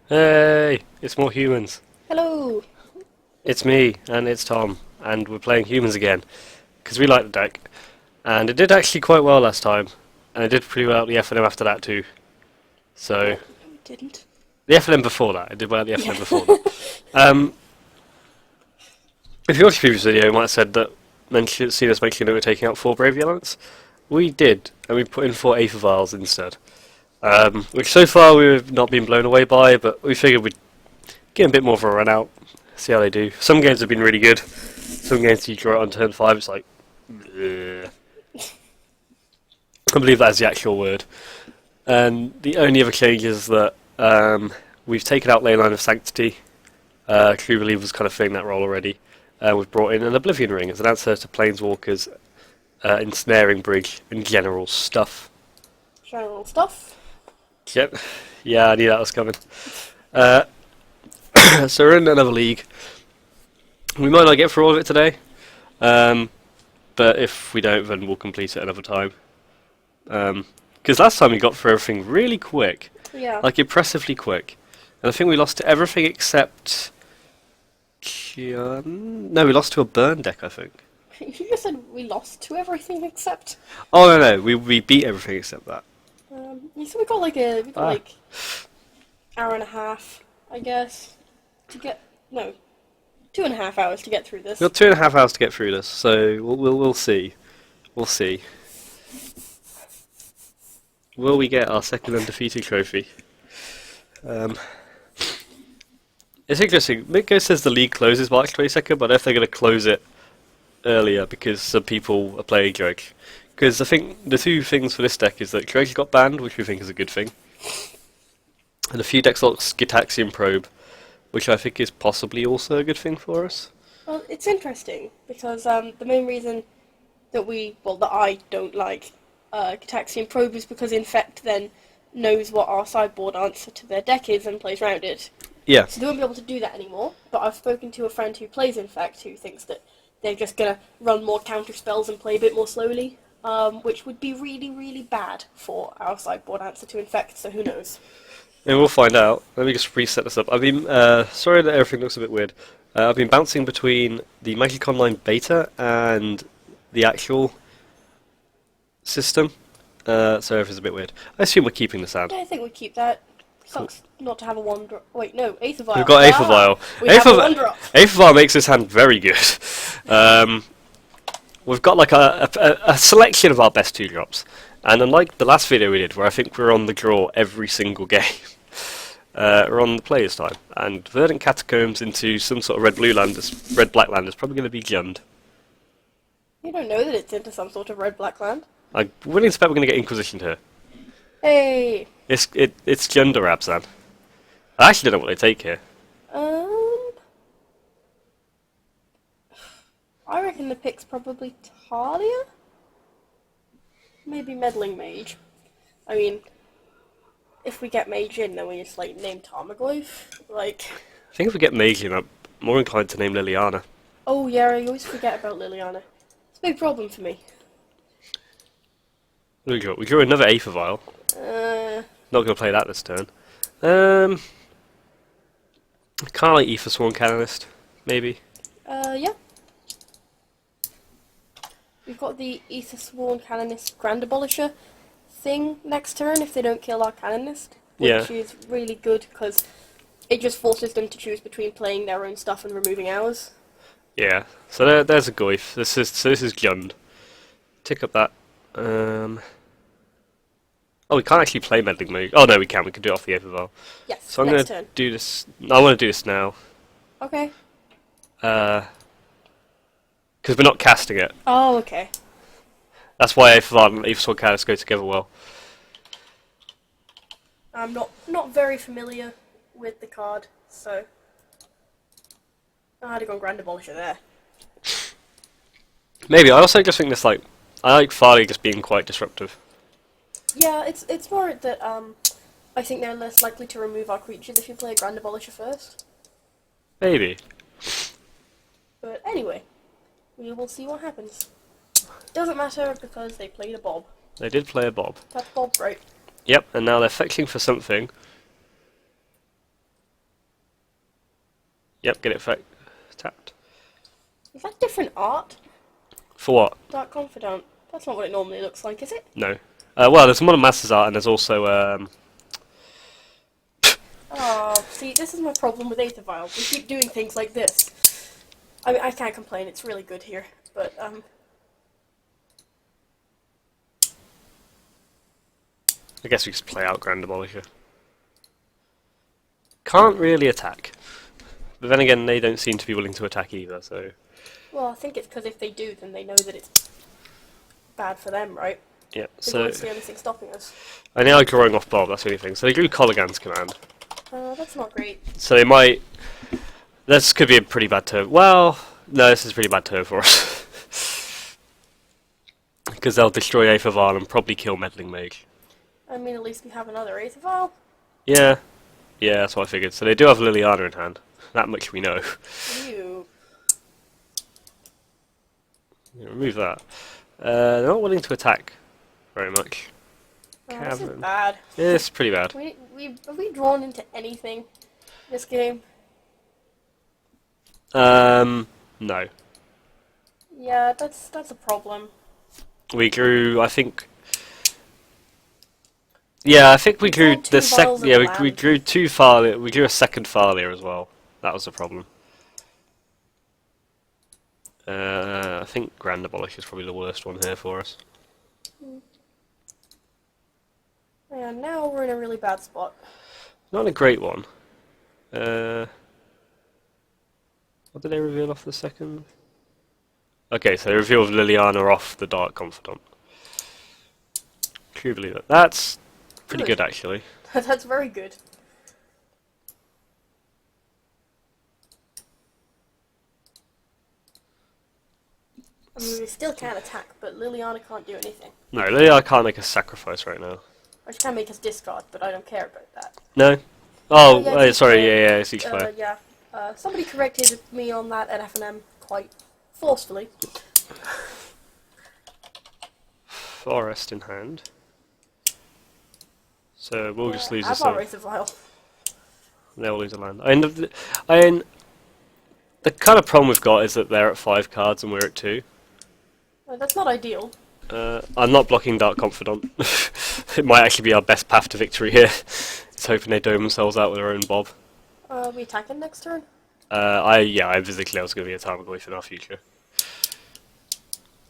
Hey, it's more humans. Hello. It's me, and it's Tom, and we're playing humans again, because we like the deck. And it did actually quite well last time, and it did pretty well at the FNM after that too. So, No, no, we didn't. the FNM before that, it did well at the Yeah. FNM before that. Um, if you watched the previous video, you might have said that, seen us mention that we're taking out 4 Brave Elements. We did, and we put in 4 Aether Vials instead. Which so far we've not been blown away by, but we figured we'd get a bit more of a run out, see how they do. Some games have been really good. Some games you draw it on turn 5, it's like, ugh. I believe that's the actual word. And the only other change is that we've taken out Leyline of Sanctity. True Believer's kind of filling that role already. We've brought in an Oblivion Ring as an answer to Planeswalker's Ensnaring Bridge and general stuff. General stuff. Yep. Yeah, I knew that was coming. Uh, so we're in another league. We might not get through all of it today, but if we don't, then we'll complete it another time. Because last time we got through everything really quick, Yeah. like impressively quick, and I think we lost to everything except. No, we lost to a burn deck, I think. You just said we lost to everything except. Oh no, we beat everything except that. So we got Ah. like hour and a half, I guess, to get 2.5 hours to get through this. We've got 2.5 hours to get through this, so we'll see. We'll see. Will we get our second undefeated trophy? It's interesting. Miko says the league closes March 22nd, but I don't know if they're going to close it earlier because some people are playing Dredge. Because I think the two things for this deck is that Dredge got banned, which we think is a good thing, and a few decks like Gitaxian Probe, which I think is possibly also a good thing for us. Well, it's interesting because the main reason that I don't like Gitaxian Probe is because Infect then knows what our sideboard answer to their deck is and plays around it. Yeah, So they won't be able to do that anymore. But I've spoken to a friend who plays Infect who thinks that they're just gonna run more counter spells and play a bit more slowly, which would be really, really bad for our sideboard answer to Infect. So who knows? and we'll find out. Let me just reset this up. I've been sorry that everything looks a bit weird. I've been bouncing between the Magic Online beta and the actual system, so everything's a bit weird. I assume we're keeping the sound. Yeah, I think we keep that. Sucks not to have a one drop. Wait, no, Aether Vial. We've got Aether Vial. We have a one drop. Aether Vial makes this hand very good. We've got like a selection of our best 2 drops, and unlike the last video we did, where I think we're on the draw every single game, we're on the players' time. And Verdant Catacombs into some sort of red-blue land, red-black land is probably going to be Jund. You don't know that it's into some sort of red-black land. I wouldn't expect we're going to get Inquisition here. Hey. It's Jund or Abzan. I actually don't know what they take here. I reckon the pick's probably Talia? Maybe Meddling Mage. I mean, if we get Mage in, then we just, like, name Tarmogoyf. Like... I think if we get Mage in, I'm more inclined to name Liliana. Oh, yeah, I always forget about Liliana. It's a big problem for me. We drew another Aether Vial. Not going to play that this turn. Kind of like Aether Sworn Canonist, maybe. Yeah. We've got the Aether Sworn Canonist Grand Abolisher thing next turn if they don't kill our Canonist. Which is really good because it just forces them to choose between playing their own stuff and removing ours. Yeah. So there's a Goyf. This is Jund. Tick up that. Oh, we can't actually play Meddling Mage. Oh no, we can. We can do it off the Aether Vial. Yes, So I'm next going turn. to do this. I want to do this now. Okay. Because we're not casting it. Oh, okay. That's why Aether Vial and Aether Sworn Canonist go together well. I'm not very familiar with the card, so I had to go Grand Abolisher there. Maybe. I also just think this I like Farley just being quite disruptive. Yeah, it's more that I think they're less likely to remove our creatures if you play a Grand Abolisher first. Maybe. But anyway, we will see what happens. Doesn't matter because they played a Bob. They did play a Bob. That's Bob, right? Yep, and now they're fetching for something. Yep, get it tapped. Is that different art? For what? Dark Confidant. That's not what it normally looks like, is it? No. Well, there's Modern Masters art, and there's also Oh, see, this is my problem with Aether Vial. We keep doing things like this. I mean, I can't complain. It's really good here, but I guess we just play out Grand Demolisher. Can't really attack. But then again, they don't seem to be willing to attack either, so... Well, I think it's because if they do, then they know that it's bad for them, right? Yeah, They so... don't see anything stopping us. And now growing off Bob, that's the only thing. So they drew Colligan's command. That's not great. So they might... This could be a pretty bad turn. Well, no, this is a pretty bad turn for us. Because they'll destroy Aether Vial and probably kill Meddling Mage. I mean, at least we have another Aether Vial. Yeah. Yeah, that's what I figured. So they do have Liliana in hand. That much we know. Ew. Yeah, remove that. They're not willing to attack very much. This is bad. Yeah, it's pretty bad. Have we drawn into anything this game? No. Yeah, that's a problem. We drew, I think... Yeah, I think we drew the second... Yeah, we drew two Thalia. We drew a second Thalia as well. That was the problem. I think Grand Abolish is probably the worst one here for us. Yeah, now we're in a really bad spot. Not a great one. What did they reveal off the second? Okay, so they revealed Liliana off the Dark Confidant. Can you believe it? That's pretty good actually. That's very good. I mean, we still can't attack, but Liliana can't do anything. No, Liliana can't make a sacrifice right now. Or she can make us discard, but I don't care about that. No? Oh, yeah, sorry, yeah, it's each player. Yeah. Somebody corrected me on that at FNM quite forcefully. Forest in hand. So we'll just lose this. I've Wraith of Vile. They'll lose a land. The kind of problem we've got is that they're at 5 cards and we're at 2. That's not ideal. I'm not blocking Dark Confidant. It might actually be our best path to victory here. It's hoping they dome themselves out with their own Bob. We attacking next turn? I physically was going to be a Tarmogoyf in our future.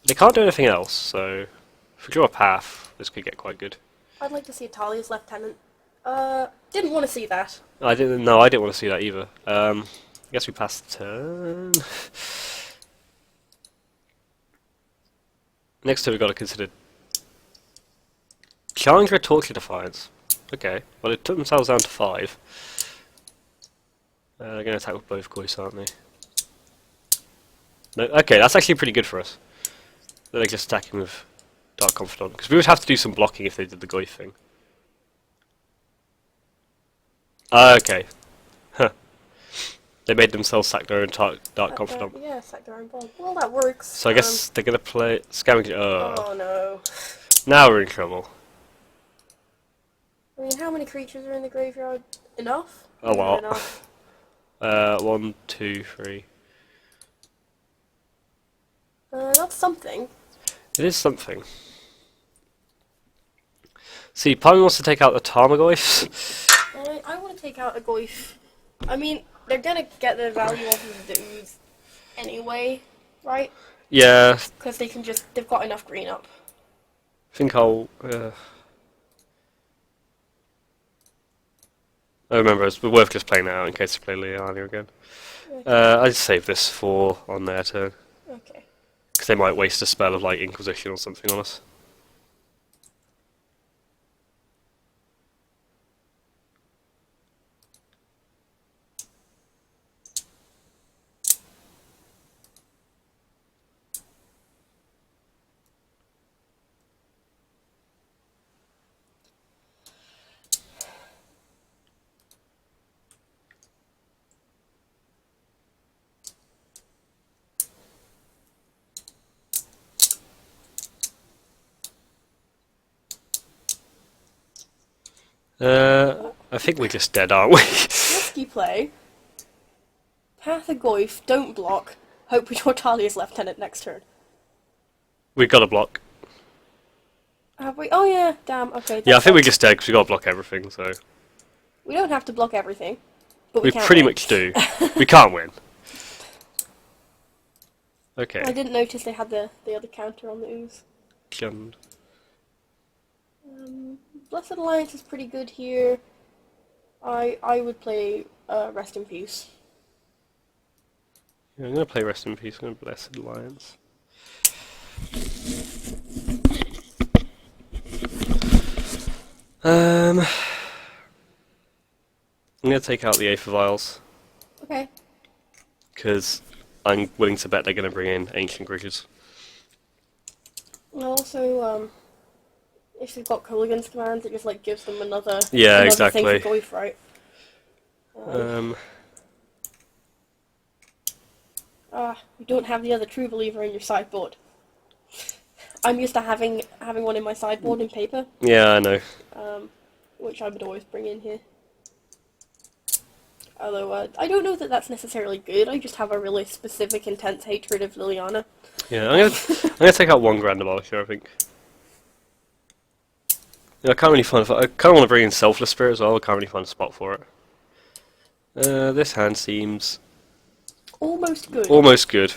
They can't do anything else, so if we draw a path, this could get quite good. I'd like to see Atalia's Lieutenant. Didn't want to see that. I didn't want to see that either. I guess we pass the turn. Next turn we've got to consider Challenger Torture Defiance. Okay, well they took themselves down to 5. They're going to attack with both Goyfs, aren't they? No, okay, that's actually pretty good for us. They're just attacking with Dark Confidant, because we would have to do some blocking if they did the Goyf thing. Okay. Huh. They made themselves sack their own Dark Confidant. Yeah, sack their own Bob. Well, that works. So I guess they're going to play Scavenger. Oh no. Now we're in trouble. I mean, how many creatures are in the graveyard? Enough? A lot. Enough. 1, 2, 3. That's something. It is something. See, Palmy wants to take out the Tarmogoyfs. I want to take out a Goyf. I mean, they're gonna get the value off of the ooze anyway, right? Yeah. Because they've got enough green up. I think I'll... I remember, it's worth just playing that out in case they play Liana again. Okay. I just save this for on their turn. Okay. Because they might waste a spell of like Inquisition or something on us. I think we're just dead, aren't we? Risky play. Path of Goyf, don't block. Hope we draw Talia's Lieutenant next turn. We've got to block. Have we? Oh yeah, damn, okay. Yeah, I that's think we're fine. just dead because we got to block everything, so... We don't have to block everything, but we We can't pretty win. much do. We can't win. Okay. I didn't notice they had the other counter on the ooze. Jund. Blessed Alliance is pretty good here. I would play Rest in Peace. Yeah, I'm going to play Rest in Peace. I'm going to Blessed Alliance. I'm going to take out the Aether Vials. Okay. Because I'm willing to bet they're going to bring in Ancient Grixis. And also, if they've got Culligan's commands, it just like gives them another Yeah, another exactly. thing for Goyf, right? You don't have the other True Believer in your sideboard. I'm used to having one in my sideboard in paper, Yeah, I know. which I would always bring in here. Although I don't know that that's necessarily good. I just have a really specific, intense hatred of Liliana. Yeah, I'm gonna take out one Grand Abolisher, I think. Yeah, I can't really find. I kind of want to bring in Selfless Spirit as well. I can't really find a spot for it. This hand seems Almost good. almost good,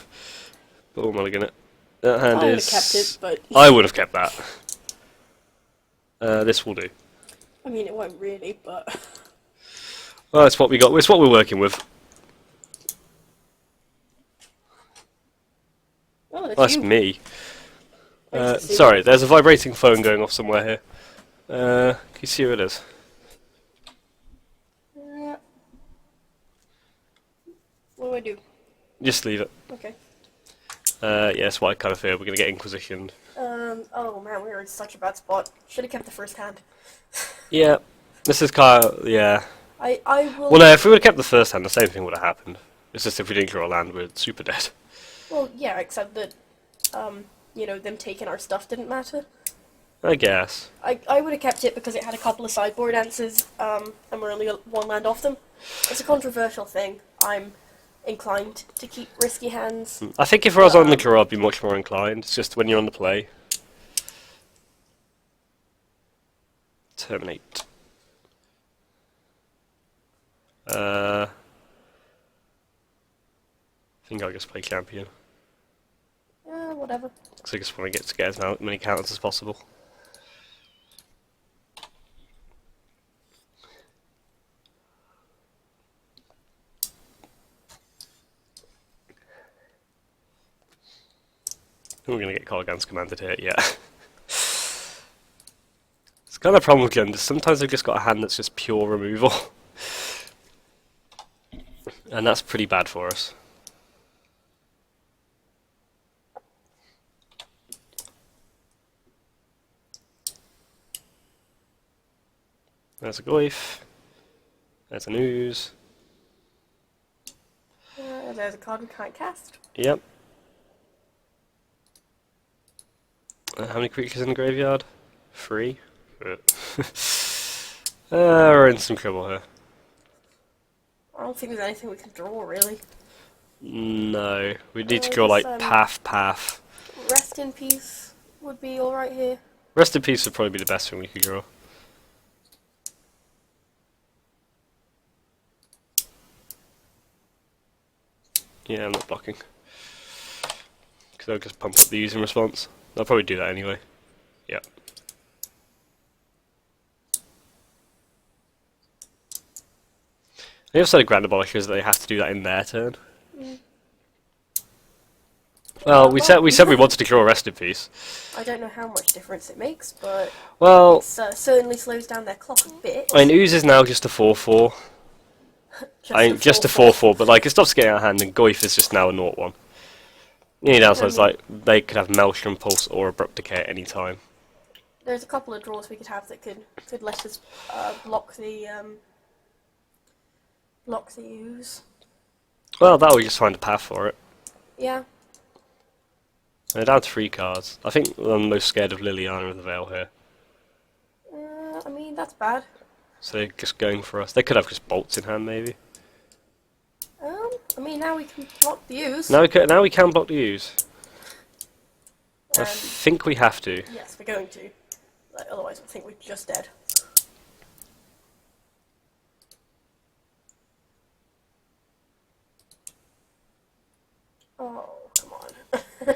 but we'll mulligan it. That hand I would have is. kept it, but I would have kept that. This will do. I mean, it won't really. But Well, it's what we got. It's what we're working with. oh, that's That's you. me. Nice to see. Sorry, there's a vibrating phone going off somewhere here. Can you see who it is? What do I do? Just leave it. Okay. Yeah, that's what I kind of fear. We're gonna get Inquisitioned. Oh man, we were in such a bad spot. Should have kept the first hand. Yeah, this is kind of yeah. I will. Well, no, if we would have kept the first hand, the same thing would have happened. It's just if we didn't draw a land, we're super dead. Well, yeah, except that, them taking our stuff didn't matter. I guess. I would have kept it because it had a couple of sideboard answers, and we're only one land off them. It's a controversial thing. I'm inclined to keep risky hands. I think if I was on the draw, I'd be much more inclined. It's just when you're on the play. Terminate. I think I'll just play champion. Whatever. Because I just want to get as many counters as possible. We're going to get Colgan's commanded here, yeah. It's kind of a problem with Gun. Sometimes they've just got a hand that's just pure removal. And that's pretty bad for us. There's a Goyf. There's an Ooze. There's a card we can't cast. Yep. How many creatures in the graveyard? 3. We're in some trouble here. I don't think there's anything we can draw, really. No, we need to I draw like guess, path. Rest in Peace would be alright here. Rest in Peace would probably be the best thing we could draw. Yeah, I'm not blocking. Because I'll just pump up the user response. I'll probably do that anyway. Yep. The other side of Grand Abolisher is that they have to do that in their turn. Well, we said we wanted to draw Rest in Peace. I don't know how much difference it makes, but Well, it certainly slows down their clock a bit. I mean, Ooze is now just a 4/4. Just a 4/4, but like it stops getting out of hand, and Goyf is just now a 0/1. The only downside is like they could have Maelstrom, Pulse, or Abrupt Decay at any time. There's a couple of draws we could have that could let us block the ooze. Well, that we just find a path for it. Yeah. They're down to 3 cards. I think I'm most scared of Liliana of the Veil here. I mean that's bad. So they're just going for us. They could have just bolts in hand, maybe. I mean, now we can block the use. Now we can block the use. I And think we have to. yes, we're going to. Like, otherwise, I think we're just dead. Oh, come on.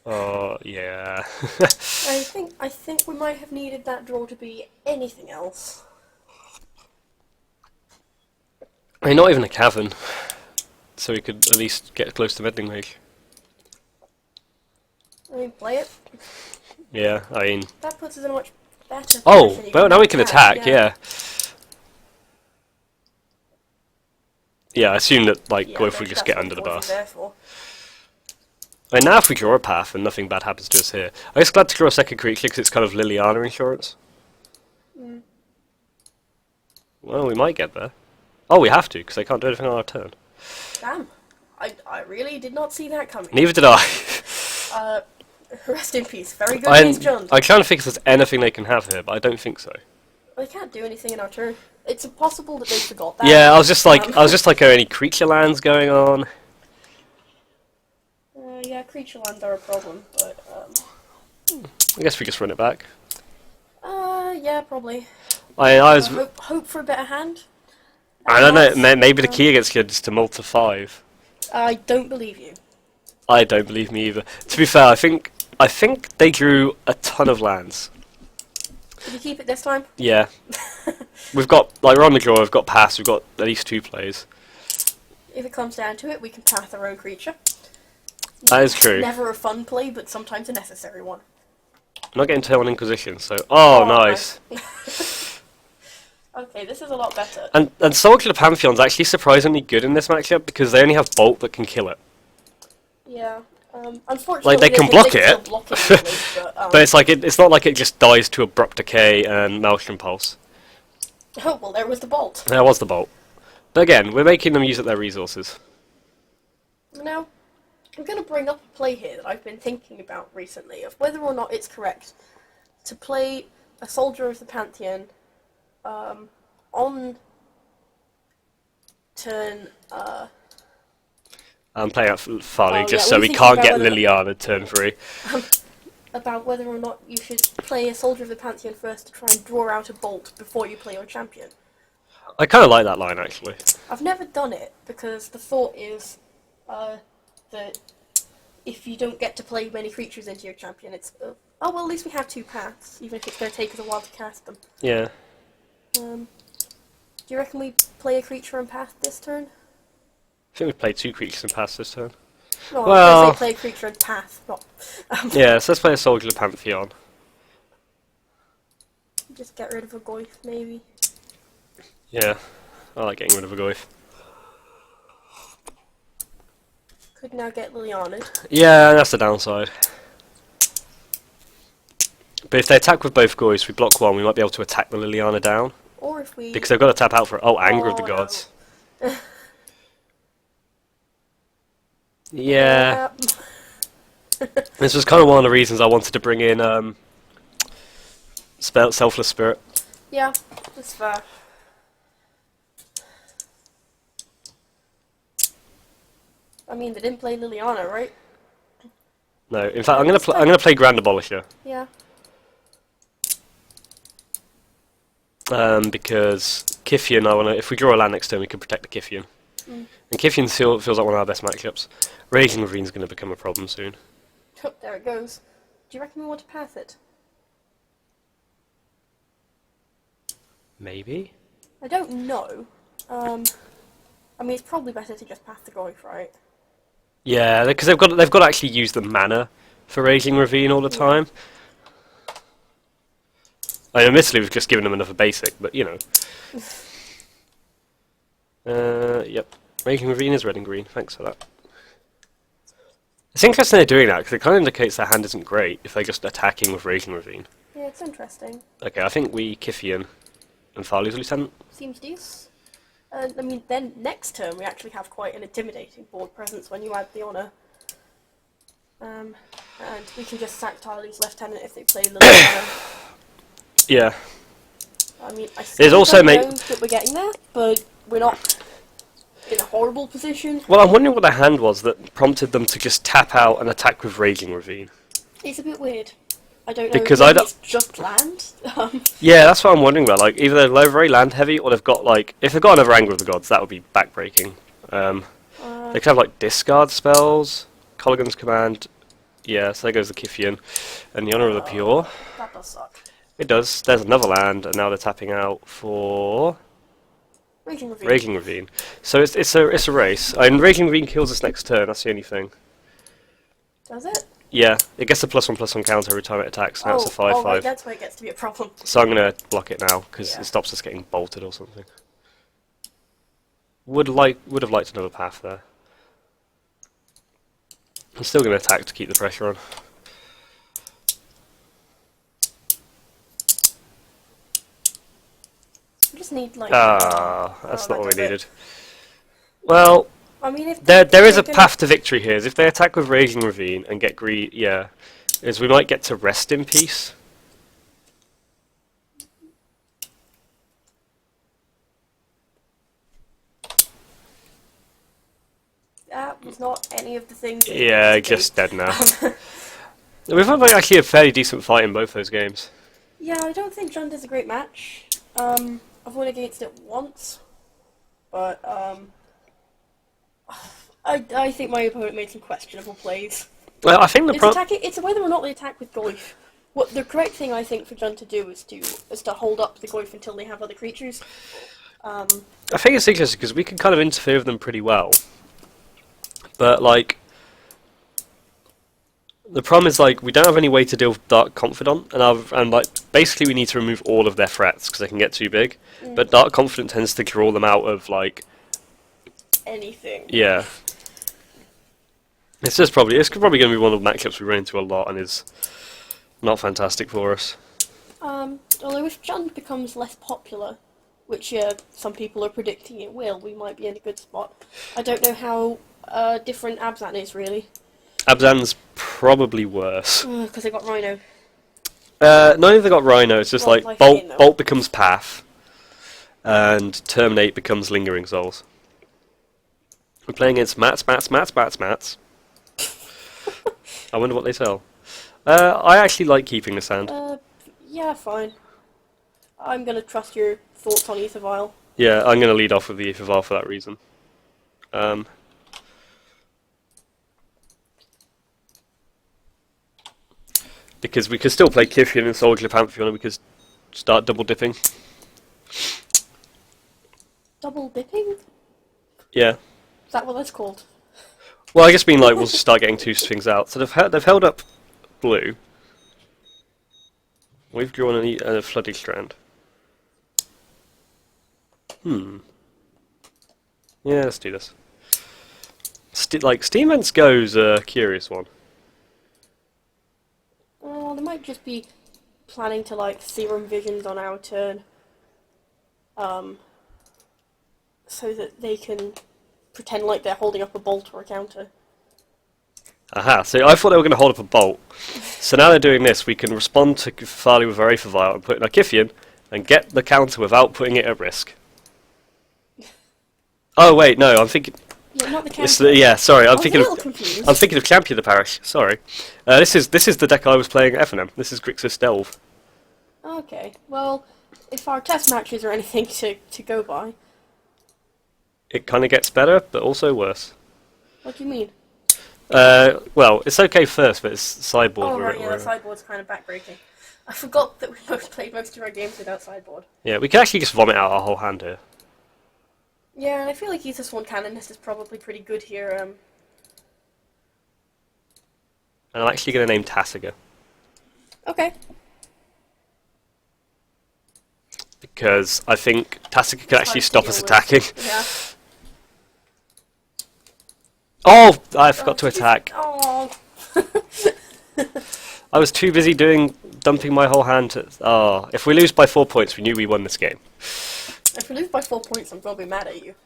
Oh, yeah. I think we might have needed that draw to be anything else. I mean, not even a cavern. So we could at least get close to meddling range. I mean, play it. Yeah, I mean... That puts us in a much better Oh, position. well, now we can attack, yeah. Yeah, I assume that, like, Yeah, Goyf will just get under the bus. bus. I mean, now if we draw a path and nothing bad happens to us here. I'm just glad to draw a second creature because it's kind of Liliana insurance. Mm. Well, we might get there. Oh, we have to, because they can't do anything on our turn. Damn. I really did not see that coming. Neither did I. Rest in peace. Very good, Miss John. I'm trying to think if there's anything they can have here, but I don't think so. They can't do anything in our turn. It's impossible that they forgot that. Yeah, I was just like, are any creature lands going on? Yeah, creature lands are a problem, but I guess we just run it back. yeah, probably. I was. Hope for a better hand. I don't know. Maybe the key against kids is to mull to 5. I don't believe you. I don't believe me either. To be fair, I think they drew a ton of lands. Did you keep it this time? Yeah. We've got, like, we're on the draw, we've got pass, we've got at least 2 plays. If it comes down to it, we can path our own creature. That is true. Never a fun play, but sometimes a necessary one. I'm not getting Tail on Inquisition, so... Oh, nice. Okay, this is a lot better. And Soldier the Pantheon's actually surprisingly good in this matchup, because they only have Bolt that can kill it. Yeah. Unfortunately, Like, they can block it, block it really, but but it's like it's not like it just dies to Abrupt Decay and Maelstrom Pulse. oh, well, there was the bolt. There was the Bolt. But again, we're making them use up their resources. Now, I'm going to bring up a play here that I've been thinking about recently, of whether or not it's correct to play a Soldier of the Pantheon on turn... I'm playing out Farley Oh, just yeah, so we're we thinking can't about get whether- Liliana turn 3. about whether or not you should play a Soldier of the Pantheon first to try and draw out a bolt before you play your champion. I kind of like that line, actually. I've never done it, because the thought is that if you don't get to play many creatures into your champion, it's... oh, well, at least we have 2 paths, even if it's going to take us a while to cast them. Yeah. Do you reckon we play a creature and path this turn? I think we played 2 creatures and pass this turn. No, I was Well- going to say play a creature and path, not... Yeah, so let's play a Soldier of the Pantheon. Just get rid of a Goyf, maybe. Yeah, I like getting rid of a Goyf. Could now get Liliana. Yeah, that's the downside. But if they attack with both Goyfs, we block 1, we might be able to attack the Liliana down. Or if we... Because they've got to tap out for... Oh, Anger of the Oh, Gods. no. Yeah. This was kind of one of the reasons I wanted to bring in Selfless Spirit. Yeah, that's fair. I mean, they didn't play Liliana, right? No, in fact, I'm gonna play Grand Abolisher. Yeah. Because Kithian, if we draw a land next turn, we can protect the Kithian. Mm. And Kithian feels like one of our best matchups. Raging Ravine's going to become a problem soon. Oh, there it goes. Do you reckon we want to path it? Maybe? I don't know. I mean, it's probably better to just path the Goyf, right? Yeah, because they've got to actually use the mana for Raging Ravine all the time. I mean, admittedly, we've just given them another basic, but you know. Yep. Raging Ravine is red and green. Thanks for that. It's interesting they're doing that, because it kind of indicates their hand isn't great if they're just attacking with Raging Ravine. Yeah, it's interesting. Okay, I think we Kithian and Farley's Lieutenant. Seems decent. I mean, then next turn we actually have quite an intimidating board presence when you add the honour. And we can just sack Tarly's Lieutenant if they play Liliana. Yeah. I mean, I There's still also don't know that we're getting there, but we're not. in a horrible position. Well, I'm wondering what their hand was that prompted them to just tap out and attack with Raging Ravine. It's a bit weird. I don't know. Because Maybe it's just land. Yeah, that's what I'm wondering about. Like, either they're very land heavy, or they've got like, if they've got another Anger of the Gods, that would be backbreaking. They could have like discard spells, Colligan's Command. Yeah, so there goes the Kithian, and the Honor of the Pure. That does suck. It does. There's another land, and now they're tapping out for Raging Ravine. Raging Ravine. So it's a race. And Raging Ravine kills us next turn. That's the only thing. Does it? Yeah, it gets a +1/+1 counter every time it attacks. Now it's a 5/5. Oh, right, that's where it gets to be a problem. So I'm gonna block it now because Yeah. it stops us getting bolted or something. Would have liked another path there. I'm still gonna attack to keep the pressure on. We just need like. That's not that what we does it. needed. Well, I mean, if there is a they're path to victory here. If they attack with Raging Ravine and get is we might get to rest in peace. That was not any of the things. That Yeah, just dead now. We've had actually a fairly decent fight in both those games. Yeah, I don't think Junda's a great match. I've won against it once, but I think my opponent made some questionable plays. Well, I think It's whether or not they attack with Goyf. What the correct thing I think for Jun to do is to hold up the Goyf until they have other creatures. I think it's interesting because we can kind of interfere with them pretty well, but like the problem is like we don't have any way to deal with Dark Confidant, and like basically we need to remove all of their threats because they can get too big. But Dark Confidant tends to draw them out of like anything. Yeah. It's probably going to be one of the matchups we run into a lot, and is not fantastic for us. Although if Jund becomes less popular, which some people are predicting it will, we might be in a good spot. I don't know how different Abzan is really. Abzan's probably worse. Because they got Rhino. Not even they got Rhino. It's just Well, like again, though. Bolt becomes Path, and Terminate becomes Lingering Souls. We're playing against Mats. I wonder what they sell. I actually like keeping this hand. Yeah, fine. I'm gonna trust your thoughts on Ether Vial. Yeah, I'm going to lead off with the Aether Vial for that reason. Because we could still play Kithian and Soldier Pantheon, and we could start double dipping. Double dipping? Yeah. Is that what that's called? Well, I just mean like we'll start getting two things out. So they've held up blue. We've drawn a Flooded Strand. Yeah, let's do this. Steam Vents Go's a curious one. Well, they might just be planning to like Serum Visions on our turn. So that they can pretend like they're holding up a bolt or a counter. Aha, so I thought they were going to hold up a bolt. So now they're doing this, we can respond to Farley with our Aether Vial and put in our Kithian and get the counter without putting it at risk. Oh wait, no, I'm thinking... Yeah, not the counter. Sorry, I'm thinking a little confused. I'm thinking of Champion of the Parish, sorry. This is the deck I was playing at FNM. This is Grixis Delve. Okay, well, if our test matches are anything to go by... It kind of gets better, but also worse. What do you mean? Well, it's okay first, but it's sideboard. Oh, right, yeah, the sideboard's kind of backbreaking. I forgot that we both played most of our games without sideboard. Yeah, we can actually just vomit out our whole hand here. Yeah, and I feel like Ether Sworn Canonist is probably pretty good here. And I'm actually going to name Tassiger. Okay. Because I think Tassiger can actually stop us attacking. Yeah. Oh! I forgot to attack. Oh. I was too busy dumping my whole hand to... Oh, if we lose by 4 points, we knew we won this game. If we lose by 4 points, I'm probably mad at you.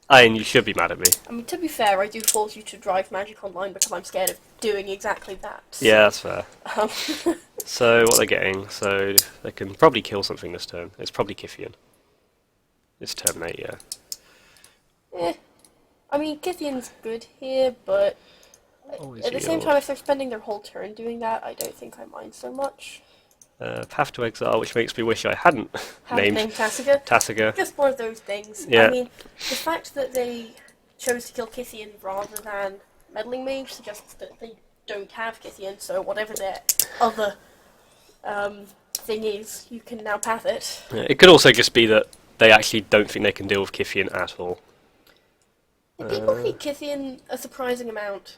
And you should be mad at me. I mean, to be fair, I do force you to drive Magic Online because I'm scared of doing exactly that. So. Yeah, that's fair. Um, So, what they're getting, so they can probably kill something this turn. It's probably Kithian. It's Terminate, yeah. I mean, Kithian's good here, but Always at the same yield. time, if they're spending their whole turn doing that, I don't think I mind so much. Path to Exile, which makes me wish I hadn't Haven't named named Tasiga. Tasiga. Just one of those things. Yeah. I mean, the fact that they chose to kill Kithian rather than Meddling Mage suggests that they don't have Kithian, so whatever their other thing is, you can now path it. Yeah, it could also just be that they actually don't think they can deal with Kithian at all. Yeah, people hate Kithian a surprising amount,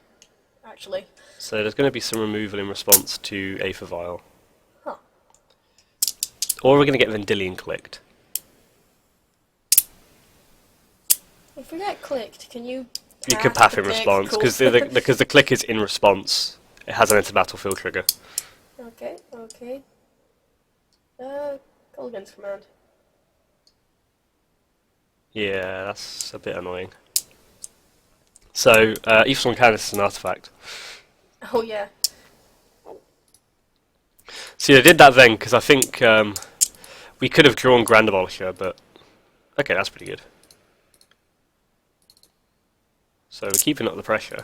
actually. So there's going to be some removal in response to Aether Vial. Huh. Or we're going to get Vendilion clicked. If we get clicked, can you You can path the in click? response, Cool. because the click is in response. It has an enter battlefield trigger. Okay, okay. Colgan's command. Yeah, that's a bit annoying. So, Aether Canis is an artifact. Oh yeah. See, I did that then, because I think we could have drawn Grand Abolisher, but... Okay, that's pretty good. So we're keeping up the pressure.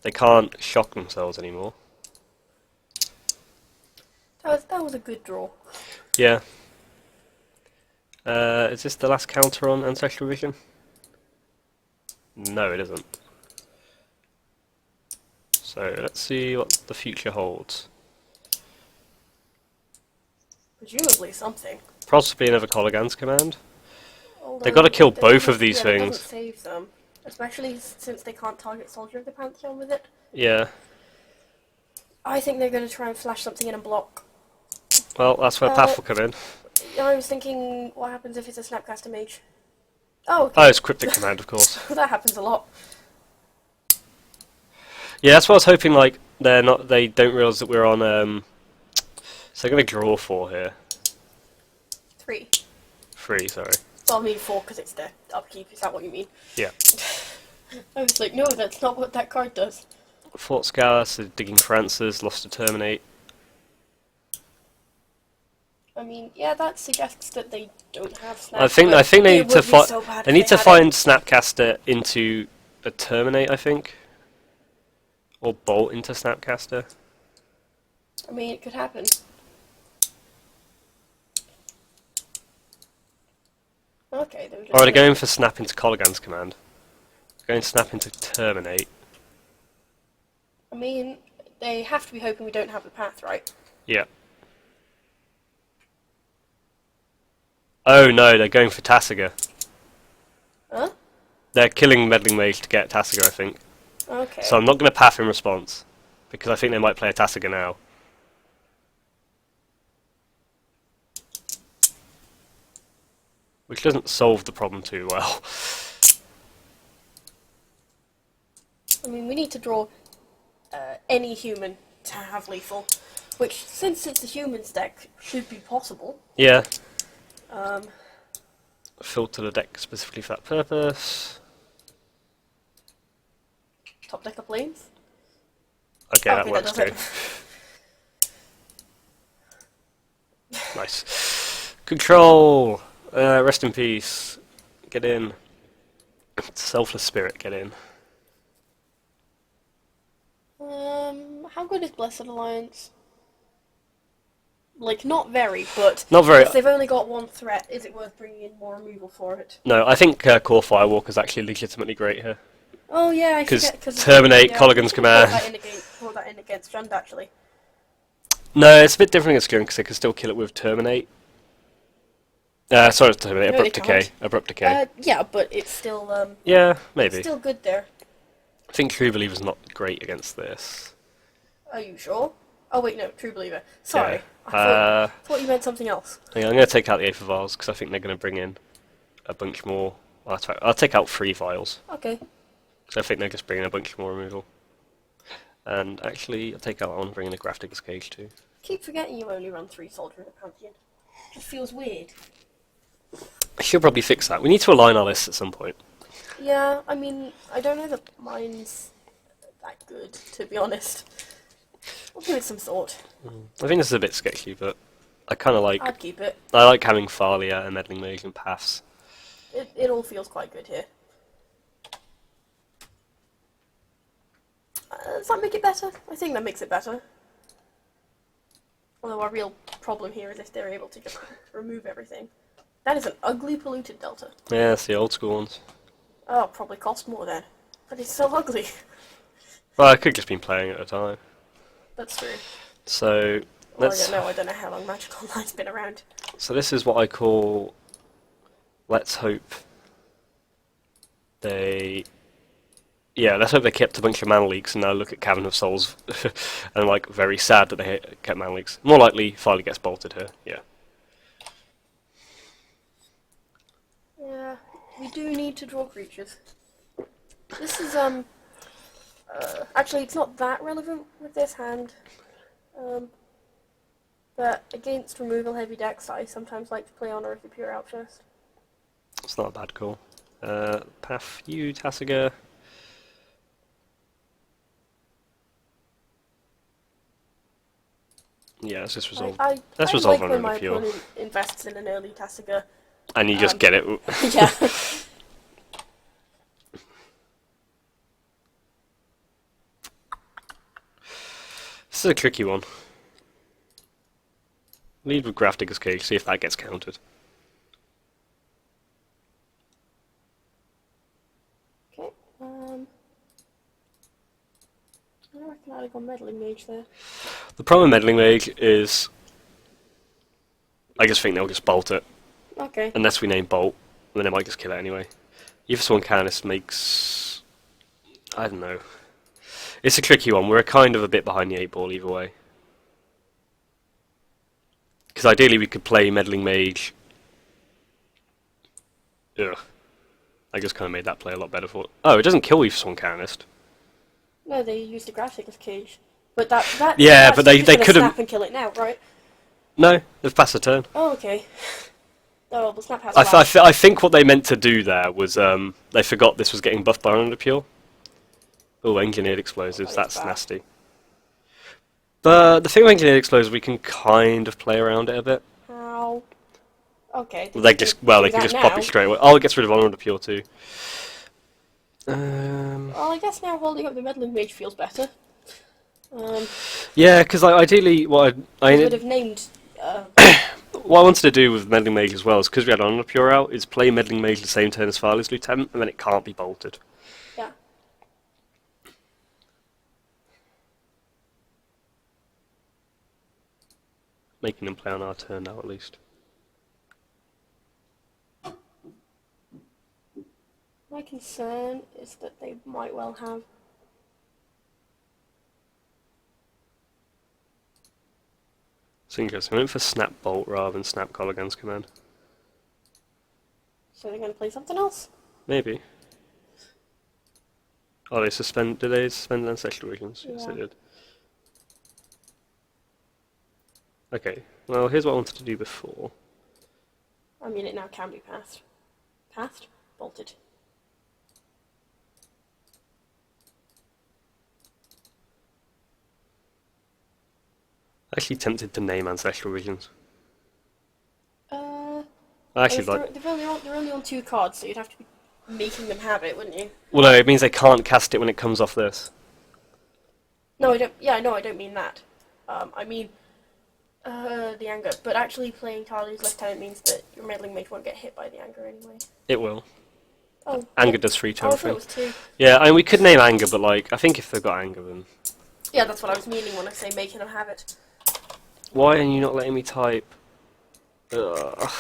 They can't shock themselves anymore. That was a good draw. Yeah. Is this the last counter on Ancestral Vision? No, it isn't. So let's see what the future holds. Presumably something. Possibly another Colligan's command. Although They've got to kill that both of doesn't- these yeah, that things. doesn't save them. Especially since they can't target Soldier of the Pantheon with it. Yeah. I think they're going to try and flash something in and block. Well, that's where Path will come in. I was thinking, what happens if it's a Snapcaster Mage? Oh, Oh, okay. it's Cryptic Command, of course. That happens a lot. Yeah, that's what I was hoping. Like they don't realise that we're on. So they're going to draw 4 here. 3. 3, sorry. Well, I mean 4 because it's their upkeep. Is that what you mean? Yeah. I was like, no, that's not what that card does. Fort Scour, so digging for answers, lost to terminate. I mean, yeah, that suggests that they don't have Snap. I think but they it need to would be so bad they if need to had it. find Snapcaster into a terminate, I think, or bolt into Snapcaster. I mean, it could happen. Okay, they were just Or are they going for snap into Colligan's command? Going snap into terminate. I mean, they have to be hoping we don't have the path, right? Yeah. Oh no, they're going for Tasiga. Huh? They're killing Meddling Mage to get Tasiga, I think. Okay. So I'm not going to path in response, because I think they might play a Tasiga now. Which doesn't solve the problem too well. I mean, we need to draw any human to have lethal, which, since it's a humans deck, should be possible. Yeah. Um, Filter the deck specifically for that purpose. top deck of planes. Okay, that works does too. it. Nice. Control! Rest in peace. Get in. Selfless Spirit, get in. How good is Blessed Alliance? Like, not very, but Not very. if they've only got one threat, is it worth bringing in more removal for it? No, I think Core Firewalk is actually legitimately great here. Oh yeah, I 'Cause forget, because terminate Colligan's command. Brought that in against Jund, actually. No, it's a bit different against Gun because they can still kill it with Terminate. Sorry, Terminate, No, they Abrupt Decay. can't. Abrupt Decay. Yeah, but it's still Yeah, maybe. still good there. I think True Believer's not great against this. Are you sure? Oh wait, no, True Believer. Sorry, Yeah. I thought you meant something else. I'm going to take out the Aether Vials because I think they're going to bring in a bunch more. I'll take out 3 Vials Okay. because I think they're just bringing a bunch more removal. And actually, I'll take out that one and bring in a Grafdigger's Cage too. Keep forgetting you only run 3 Soldier in a Pantheon. It feels weird. I should probably fix that. We need to align our list at some point. Yeah, I mean, I don't know that mine's that good, to be honest. We'll give it some thought. I think this is a bit sketchy, but I kind of like. I'd keep it. I like having Thalia and Meddling Mage and Paths. It all feels quite good here. Does that make it better? I think that makes it better. Although our real problem here is if they're able to just remove everything. That is an ugly polluted delta. Yeah, it's the old school ones. Oh, probably cost more then. But it's so ugly. Well, I could just been playing at a time. That's true. So Well, let's. I don't know how long Magic Online's been around. So this is what I call. Let's hope they. Yeah, let's hope they kept a bunch of mana leaks and now look at Cavern of Souls and like very sad that they kept mana leaks. More likely, Farley gets bolted here. Yeah. Yeah, we do need to draw creatures. This is actually it's not that relevant with this hand. But against removal heavy decks, I sometimes like to play Honor of the Pure out first. It's not a bad call. Path, you, Tassiger. Yeah, let's just resolve. Let's I resolve like when on my the pure. opponent invests in an early Tassiger. And you just get it. Yeah. This is a tricky one. Lead with Grafdigger's Cage, see if that gets countered. Okay. I reckon I'd have gone Meddling Mage there. The problem with Meddling Mage is I just think they'll just bolt it. Okay. Unless we name Bolt, then they might just kill it anyway. Ethersworn Canonist makes... I don't know. It's a tricky one. We're kind of a bit behind the 8 ball either way. Because ideally we could play Meddling Mage. Ugh. I just kind of made that play a lot better for... Oh, it doesn't kill Ethersworn Canonist. No, they used the Grafdigger's Cage. But that Yeah, that's but they just gonna couldn't... snap and kill it now, right? No, they've passed the turn. Oh, okay. Oh, the snap has I think what they meant to do there was they forgot this was getting buffed by Honor Pure. Oh, Engineered Explosives, that's nasty. But the thing with Engineered Explosives, we can kind of play around it a bit. How? Okay. They just they can just pop it straight away. Oh, it gets rid of Honor Pure too. Well, I guess now holding up the Meddling Mage feels better. Yeah, because ideally, what I would have named. what I wanted to do with Meddling Mage as well is because we had Honor Pure out, is play Meddling Mage the same turn as Farley's Lieutenant, and then it can't be bolted. Yeah. Making them play on our turn now, at least. My concern is that they might well have. It's interesting. I went for Snap Bolt rather than Snap Colligan's Command. So they're going to play something else? Maybe. Oh, they suspend. Did they suspend Ancestral Visions? Yes, Yeah. they did. Okay. Well, here's what I wanted to do before. I mean, it now can be passed. Passed? Bolted. Actually tempted to name Ancestral Visions. Actually, they're only on 2 cards, so you'd have to be making them have it, wouldn't you? Well, no, it means they can't cast it when it comes off this. No, I don't. Yeah, no, I don't mean that. I mean the anger. But actually, playing Tali's Lieutenant means that your Meddling Mage won't get hit by the anger anyway. It will. Oh, Anger does 3 I turn thought it 3. was 2. Yeah, I mean, we could name Anger, but like, I think if they've got Anger, then... Yeah, that's what I was meaning when I say making them have it. Why are you not letting me type? Ugh.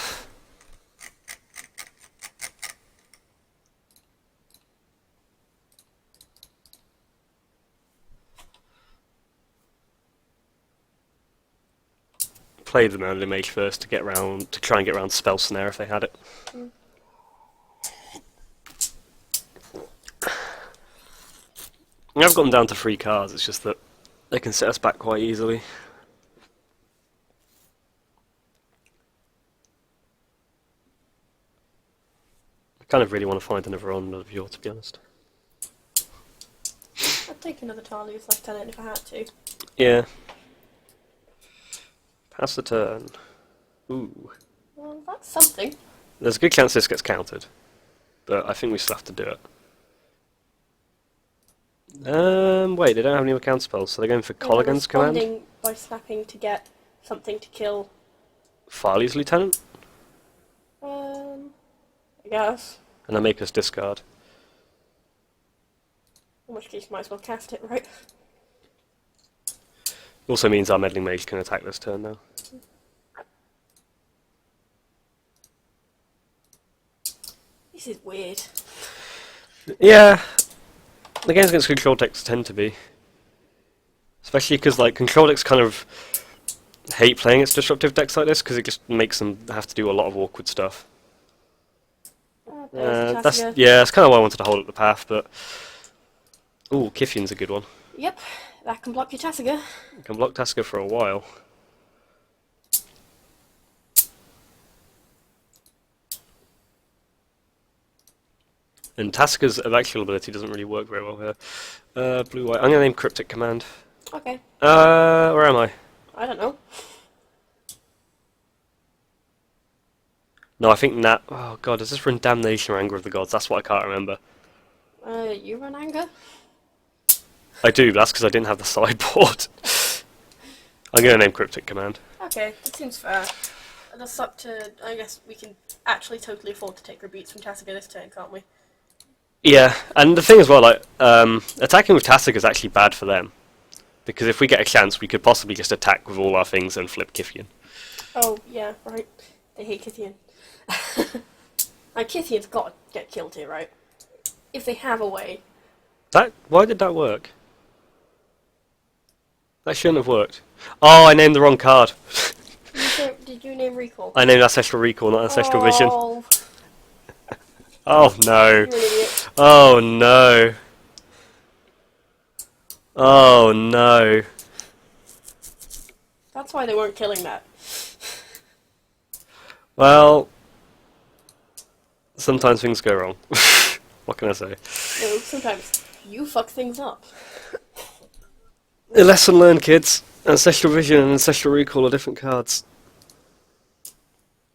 Play the Meddling Mage first to try and get around Spell Snare if they had it. Mm. I've gotten down to 3 cards, it's just that they can set us back quite easily. I kind of really want to find another Honor of Pure, to be honest. I'd take another Tali's Lieutenant if I had to. Yeah. Pass the turn. Ooh. Well, that's something. There's a good chance this gets countered, but I think we still have to do it. Wait, they don't have any more counter spells, so they're going for Yeah, they're Colligan's command? responding by snapping to get something to kill. Farley's Lieutenant? I guess. And they make us discard. In which case, might as well cast it, right? Also means our Meddling Mage can attack this turn now. This is weird. Yeah, the games against control decks tend to be. Especially because like control decks kind of hate playing its disruptive decks like this because it just makes them have to do a lot of awkward stuff. That's kind of why I wanted to hold up the path, but ooh, Kithian's a good one. Yep, that can block your Tasiga. It can block Tasiga for a while. And Tasiga's electrical ability doesn't really work very well here. Blue-white. I'm going to name Cryptic Command. Okay. Where am I? I don't know. No, I think Nat... Oh god, does this run Damnation or Anger of the Gods? That's what I can't remember. You run Anger? I do, but that's because I didn't have the sideboard. I'm going to name Cryptic Command. Okay, that seems fair. That's up to... I guess we can actually totally afford to take rebuts from Tasiga this turn, can't we? Yeah, and the thing as well, like, attacking with Tasiga is actually bad for them. Because if we get a chance, we could possibly just attack with all our things and flip Kithian. Oh, yeah, right. They hate Kithian. Like, Kithian's got to get killed here, right? If they have a way. Why did that work? That shouldn't have worked. Oh, I named the wrong card. Did you name Recall? I named Ancestral Recall, not Ancestral Vision. Oh, Oh no. you're an idiot. Oh no. Oh no. That's why they weren't killing that. Well, sometimes things go wrong. What can I say? No, sometimes you fuck things up. A lesson learned, kids. Ancestral Vision and Ancestral Recall are different cards.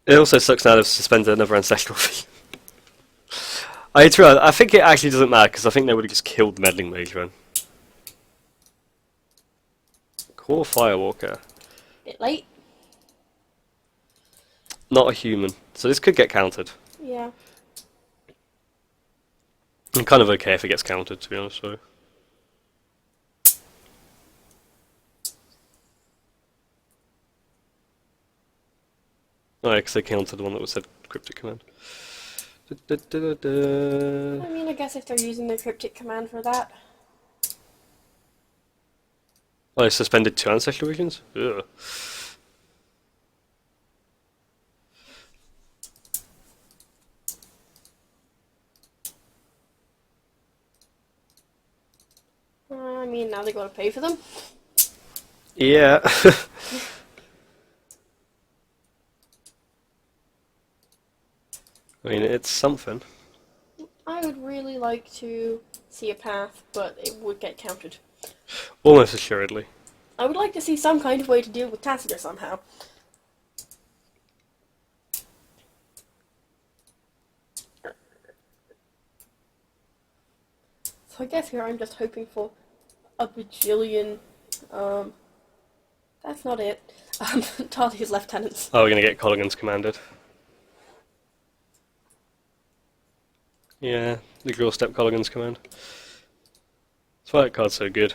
It also sucks now they've suspended another Ancestral Vision. I think it actually doesn't matter, because I think they would have just killed the Meddling Mage then. Core Firewalker. Bit late. Not a human. So this could get countered. Yeah. I'm kind of okay if it gets countered, to be honest, so... Oh, yeah, because they countered the one that was said Cryptic Command. I mean, I guess if they're using the Cryptic Command for that. Oh, they suspended 2 Ancestral Visions? Ugh. I mean, now they got to pay for them. Yeah. I mean, it's something. I would really like to see a path, but it would get countered. Almost assuredly. I would like to see some kind of way to deal with Tasiga somehow. So I guess here I'm just hoping for a bajillion, that's not it. Talia's lieutenants. Oh, we're going to get Colligan's commanded. Yeah, the Grill Step Colligan's command. That's why that card's so good.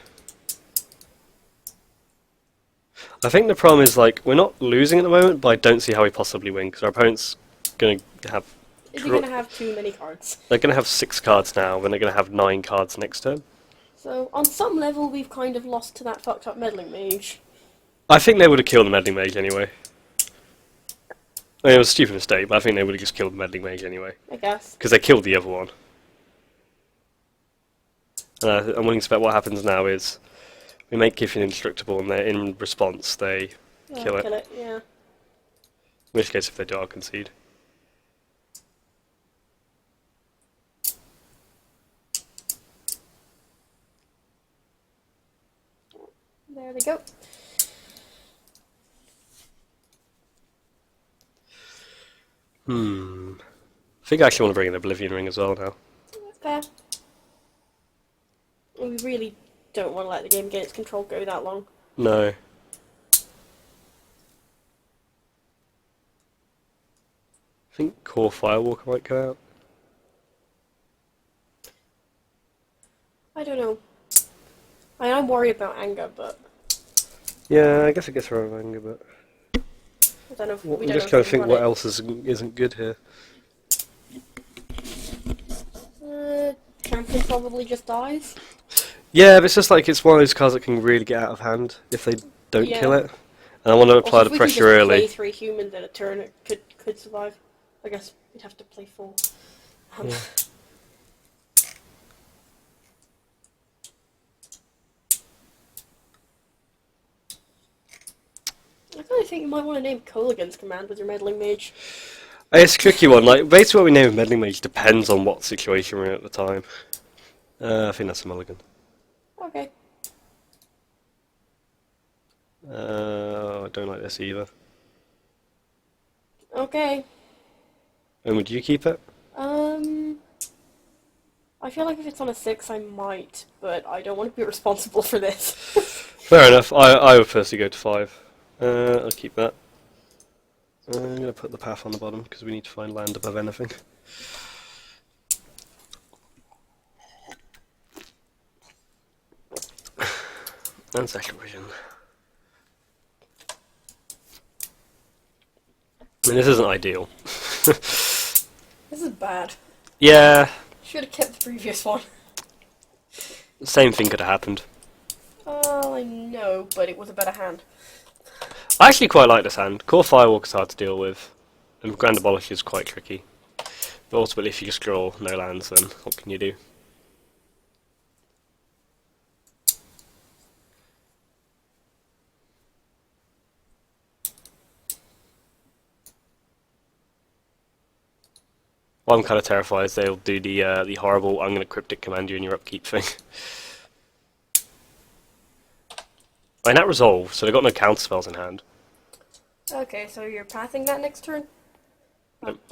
I think the problem is, like, we're not losing at the moment, but I don't see how we possibly win, because our opponent's going to have... Is he going to have too many cards? They're going to have 6 cards now, and they're going to have 9 cards next turn. So, on some level, we've kind of lost to that fucked up Meddling Mage. I think they would have killed the Meddling Mage anyway. I mean, it was a stupid mistake, but I think they would have just killed the Meddling Mage anyway. I guess. Because they killed the other one. I'm willing to bet what happens now is we make Kithian indestructible, and in response they kill it. Kill it, yeah. In which case, if they do, I'll concede. There they go. I think I actually want to bring an Oblivion Ring as well now. Fair. we really don't want to let the game get its control go that long. No. I think Core Firewalker might come out. I don't know. I'm worried about anger, but Yeah, I guess it gets rid of anger, but I don't know if I'm we don't just know trying if to we think run what it. else isn't good here. Champion probably just dies. Yeah, but it's just like it's one of those cards that can really get out of hand if they don't kill Yeah. it. And I want to Also, apply if the we could pressure just play early. 3 humans in a turn, it could survive. I guess we'd have to play 4. Yeah. I kind of think you might want to name Coligan's command with your meddling mage. It's a tricky one. Like basically, what we name with Meddling Mage depends on what situation we're in at the time. I think that's a mulligan. Okay. I don't like this either. Okay. And would you keep it? I feel like if it's on a 6, I might, but I don't want to be responsible for this. Fair enough. I would personally go to 5. I'll keep that. I'm going to put the path on the bottom because we need to find land above anything. And second vision. I mean, this isn't ideal. This is bad. Yeah, Should have kept the previous one. same thing could have happened. I know, but it was a better hand. I actually quite like this hand. Core Firewalker's hard to deal with, and Grand Abolish is quite tricky. But ultimately, if you just draw no lands, then what can you do? What I'm kind of terrified is they'll do the horrible "I'm going to cryptic command you in your upkeep" thing. I mean, that resolve, so they've got no counter spells in hand. Okay, so you're pathing that next turn?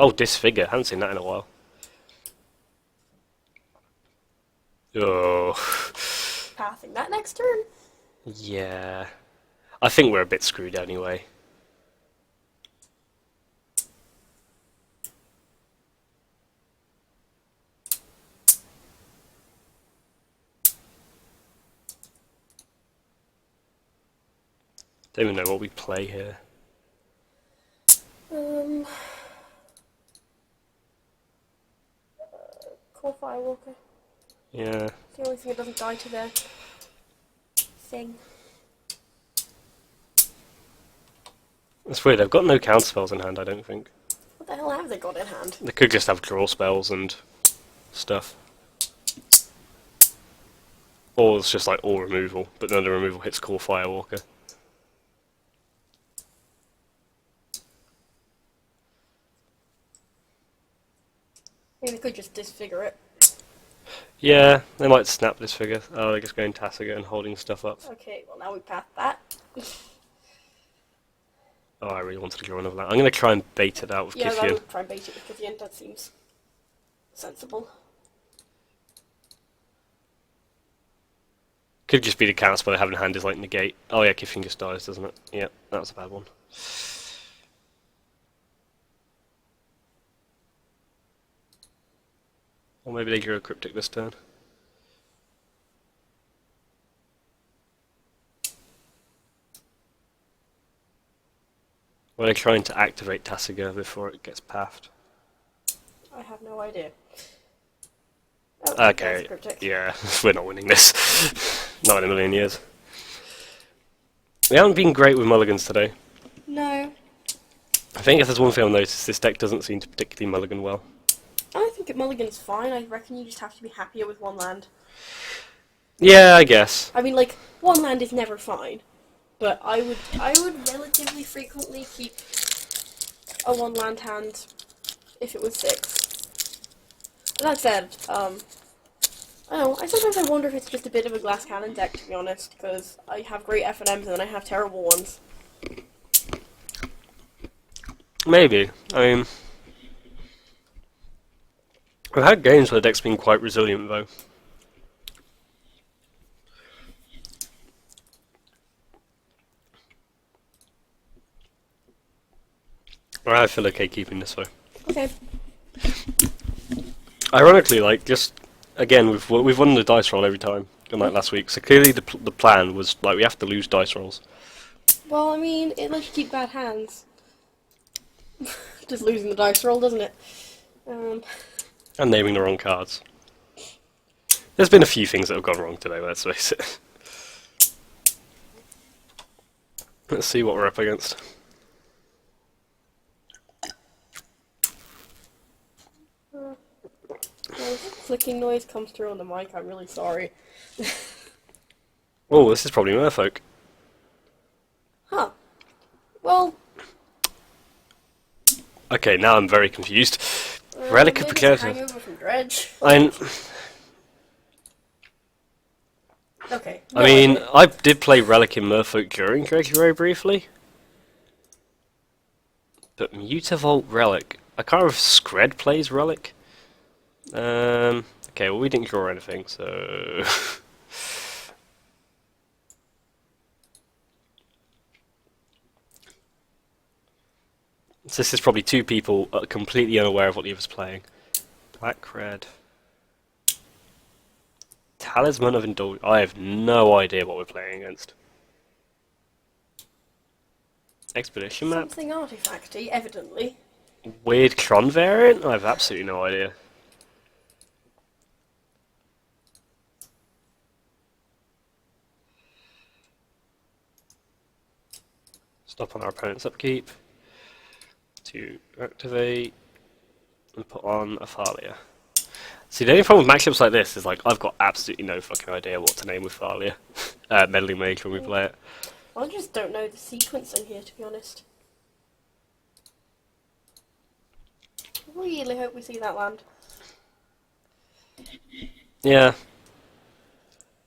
Oh, Disfigure. Haven't seen that in a while. Oh. Pathing that next turn? Yeah. I think we're a bit screwed anyway. Don't even know what we play here. Core Firewalker. Yeah. It's the only thing that doesn't die to their thing. It's weird, they've got no counter spells in hand, I don't think. What the hell have they got in hand? They could just have draw spells and stuff. Or it's just like all removal, but then the removal hits Core Firewalker. I mean, they could just disfigure it. Yeah, they might snap this figure. Oh, they're just going Tassiger and holding stuff up. Okay, well now we path that. Oh, I really wanted to draw another land. I'm going to try and bait it out with Yeah, I Kithian. would try and bait it with Kithian. That seems sensible. Could just be the counter spell they have in hand is like negate. Oh yeah, Kithian just dies, doesn't it? Yeah, that was a bad one. Or maybe they drew a Cryptic this turn. Or they're trying to activate Tassiger before it gets pathed. I have no idea. Oh, Okay, there's Cryptic. yeah, we're not winning this. Not in a million years. We haven't been great with mulligans today. No. I think if there's one thing I've noticed, this deck doesn't seem to particularly mulligan well. I think it mulligan's fine. I reckon you just have to be happier with one land. Yeah, I guess. I mean, like, one land is never fine. But I would relatively frequently keep a one land hand if it was 6. That said, I don't know, sometimes I wonder if it's just a bit of a glass cannon deck, to be honest, because I have great FNMs and then I have terrible ones. Maybe. I mean, I've had games where the deck's been quite resilient, though. I feel okay keeping this though. Okay. Ironically, like, just again, we've won the dice roll every time, unlike last week. So clearly, the plan was like we have to lose dice rolls. Well, I mean, it lets you keep bad hands. Just losing the dice roll, doesn't it? And naming the wrong cards. There's been a few things that have gone wrong today, let's face it. Let's see what we're up against. Clicking noise comes through on the mic, I'm really sorry. Oh, this is probably Merfolk. Huh. Well... Okay, now I'm very confused. Relic of maybe it's a Procurator. hangover from Dredge. Okay. I mean, I did play Relic in Merfolk during Dredge very briefly. But Mutavault Relic. I can't remember if Scred plays Relic. Okay, well we didn't draw anything, so... So this is probably two people completely unaware of what the other's playing. Black, red... Talisman of Indulgence. I have no idea what we're playing against. Expedition map? Something artifacty, evidently. Weird Tron variant? I have absolutely no idea. Stop on our opponent's upkeep. To activate. And put on a Thalia. See, the only problem with matchups like this is, like, I've got absolutely no fucking idea what to name with Thalia. Meddling Mage when we play it. I just don't know the sequence in here, to be honest. Really hope we see that land. Yeah.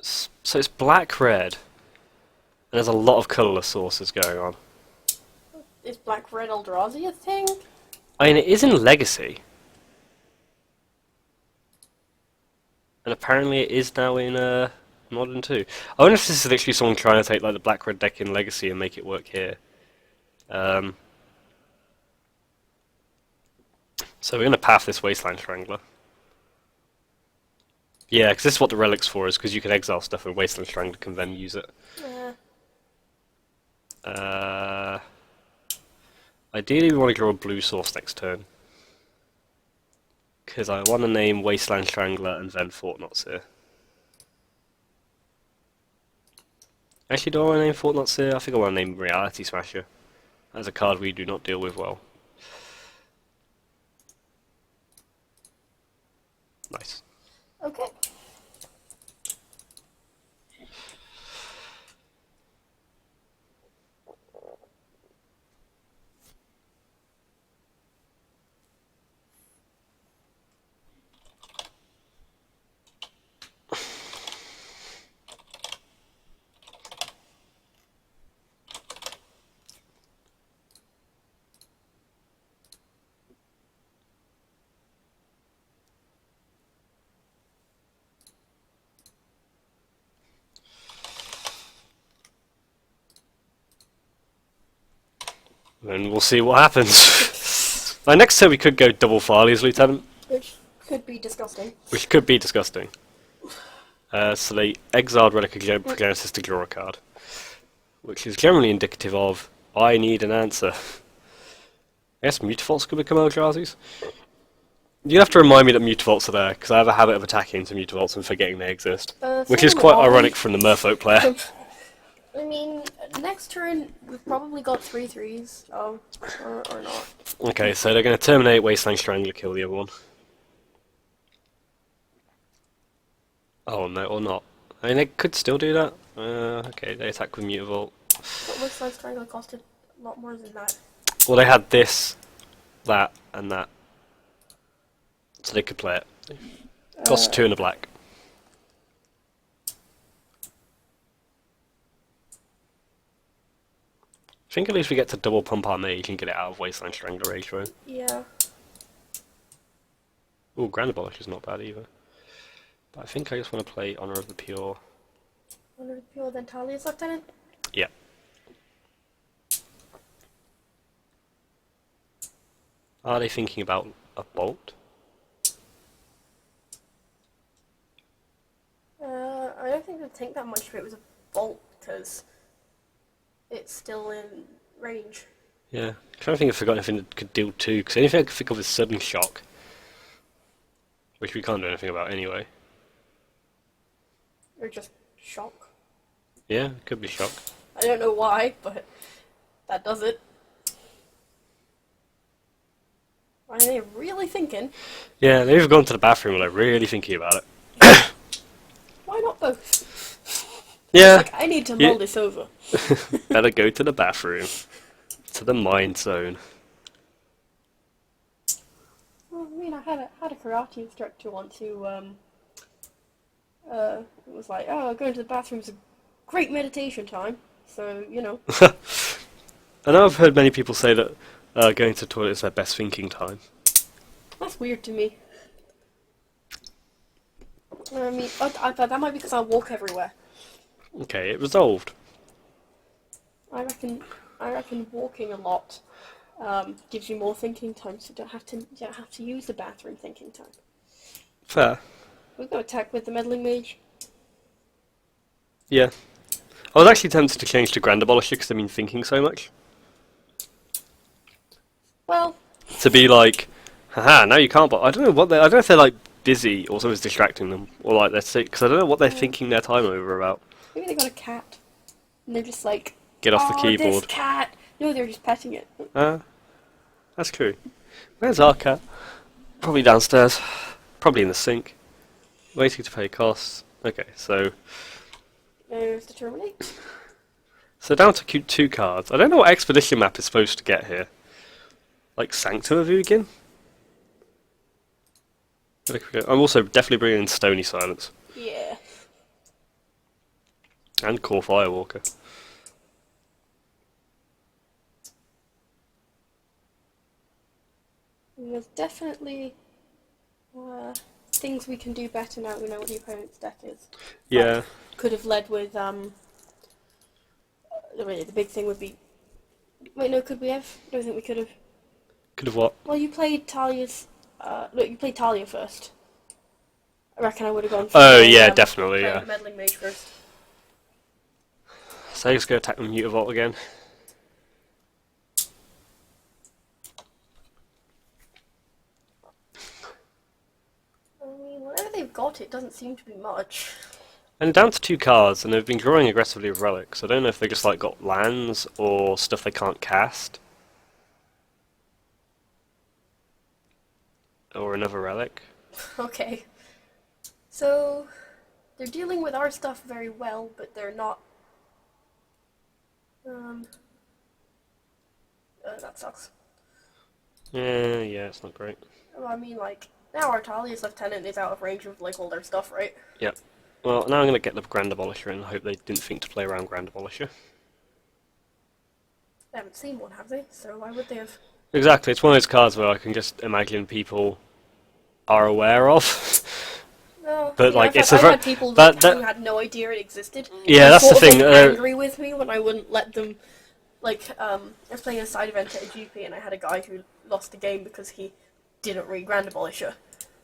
So it's black-red. And there's a lot of colourless sources going on. Is black-red Eldrazi a thing? I mean, it is in Legacy. And apparently it is now in Modern too. I wonder if this is literally someone trying to take like the black-red deck in Legacy and make it work here. So we're going to path this Wasteland Strangler. Yeah, because this is what the Relic's for, is because you can exile stuff and Wasteland Strangler can then use it. Ideally we want to draw a blue source next turn. Because I want to name Wasteland Strangler and then Fort Knotsir. Actually, do I want to name Fort Knotsir? I think I want to name Reality Smasher. That's a card we do not deal with well. Nice. Okay. And we'll see what happens. Next turn we could go double Farley's Lieutenant. Which could be disgusting. Which could be disgusting. So they exiled Relic of Genesis to draw a card. Which is generally indicative of, I need an answer. I guess Mutavaults could become Eldrazi's. You have to remind me that Mutavaults are there, because I have a habit of attacking into Mutavaults and forgetting they exist. Which is quite ironic from the Merfolk player. I mean, next turn we've probably got 3/3s, or not. Okay, so they're going to terminate Wasteland Strangler, kill the other one. Oh no, or not. I mean, they could still do that. Okay, they attack with Mutavault. But Wasteland Strangler costed a lot more than that. Well, they had this, that, and that. So they could play it. Costs 2 and a black. I think at least we get to double pump our mage and get it out of Wasteland Strangler ratio. Yeah. Ooh, Grand Abolish is not bad either. But I think I just want to play Honor of the Pure. Honor of the Pure, then Talia's Lieutenant? Yeah. Are they thinking about a bolt? I don't think they'd think that much if it was a bolt, because it's still in range. Yeah. I'm trying to think if I've got anything that could deal 2, because anything I could think of is sudden shock. Which we can't do anything about anyway. Or just shock. Yeah, it could be shock. I don't know why, but that does it. Are they really thinking? Yeah, they've either gone to the bathroom or they're really thinking about it. Why not both? Yeah. Like, I need to mull this over. Better go to the bathroom. To the mind zone. Well, I mean, I had a karate instructor once who, was like, oh, going to the bathroom is a great meditation time. So, you know. I know I've heard many people say that going to the toilet is their best thinking time. That's weird to me. I mean, that might be because I walk everywhere. Okay, it resolved. I reckon walking a lot gives you more thinking time, so you don't have to use the bathroom thinking time. Fair. We've got attack with the meddling mage. Yeah. I was actually tempted to change to Grand Abolisher because I've been thinking so much. Well, To be like, haha, now you can't. But I don't know what I don't know if they're like busy or something's distracting them, or like they're sick. Because I don't know what they're thinking their time over about. maybe they got a cat, and they're just like, Get off the "Oh, keyboard. this cat!" No, they're just petting it. That's true. Where's our cat? Probably downstairs. Probably in the sink. Waiting to pay costs. Okay, so There's the terminate. down to 2 cards. I don't know what expedition map is supposed to get here. Like Sanctum of Ugin? I'm also definitely bringing in Stony Silence. Yeah. And Core Firewalker. There's definitely things we can do better now we know what the opponent's deck is. Yeah. Like, could have led with the big thing would be. Wait, no, could we have? I don't think we could have. Could have what? Well, you played Talia's. Look, you played Talia first. I reckon I would have gone for. Oh yeah, definitely, playing yeah. the meddling mage first. So let's go attack the Mutavault again. I mean, whatever they've got, it doesn't seem to be much. And down to 2 cards, and they've been drawing aggressively with relics. I don't know if they just like got lands or stuff they can't cast. Or another relic. Okay. So, they're dealing with our stuff very well, but they're not. That sucks. Yeah, it's not great. Well, I mean, like, now our Talia's Lieutenant is out of range of, like, all their stuff, right? Yep. Well, now I'm going to get the Grand Abolisher and hope they didn't think to play around Grand Abolisher. They haven't seen one, have they? So why would they have? Exactly, it's one of those cards where I can just imagine people are aware of. No, But, yeah, like, I've it's had, a I've had people who had no idea it existed. Yeah, They that's the sort of thing, looked angry with me when I wouldn't let them. Like, I was playing a side event at a GP and I had a guy who lost the game because he didn't read Grand Abolisher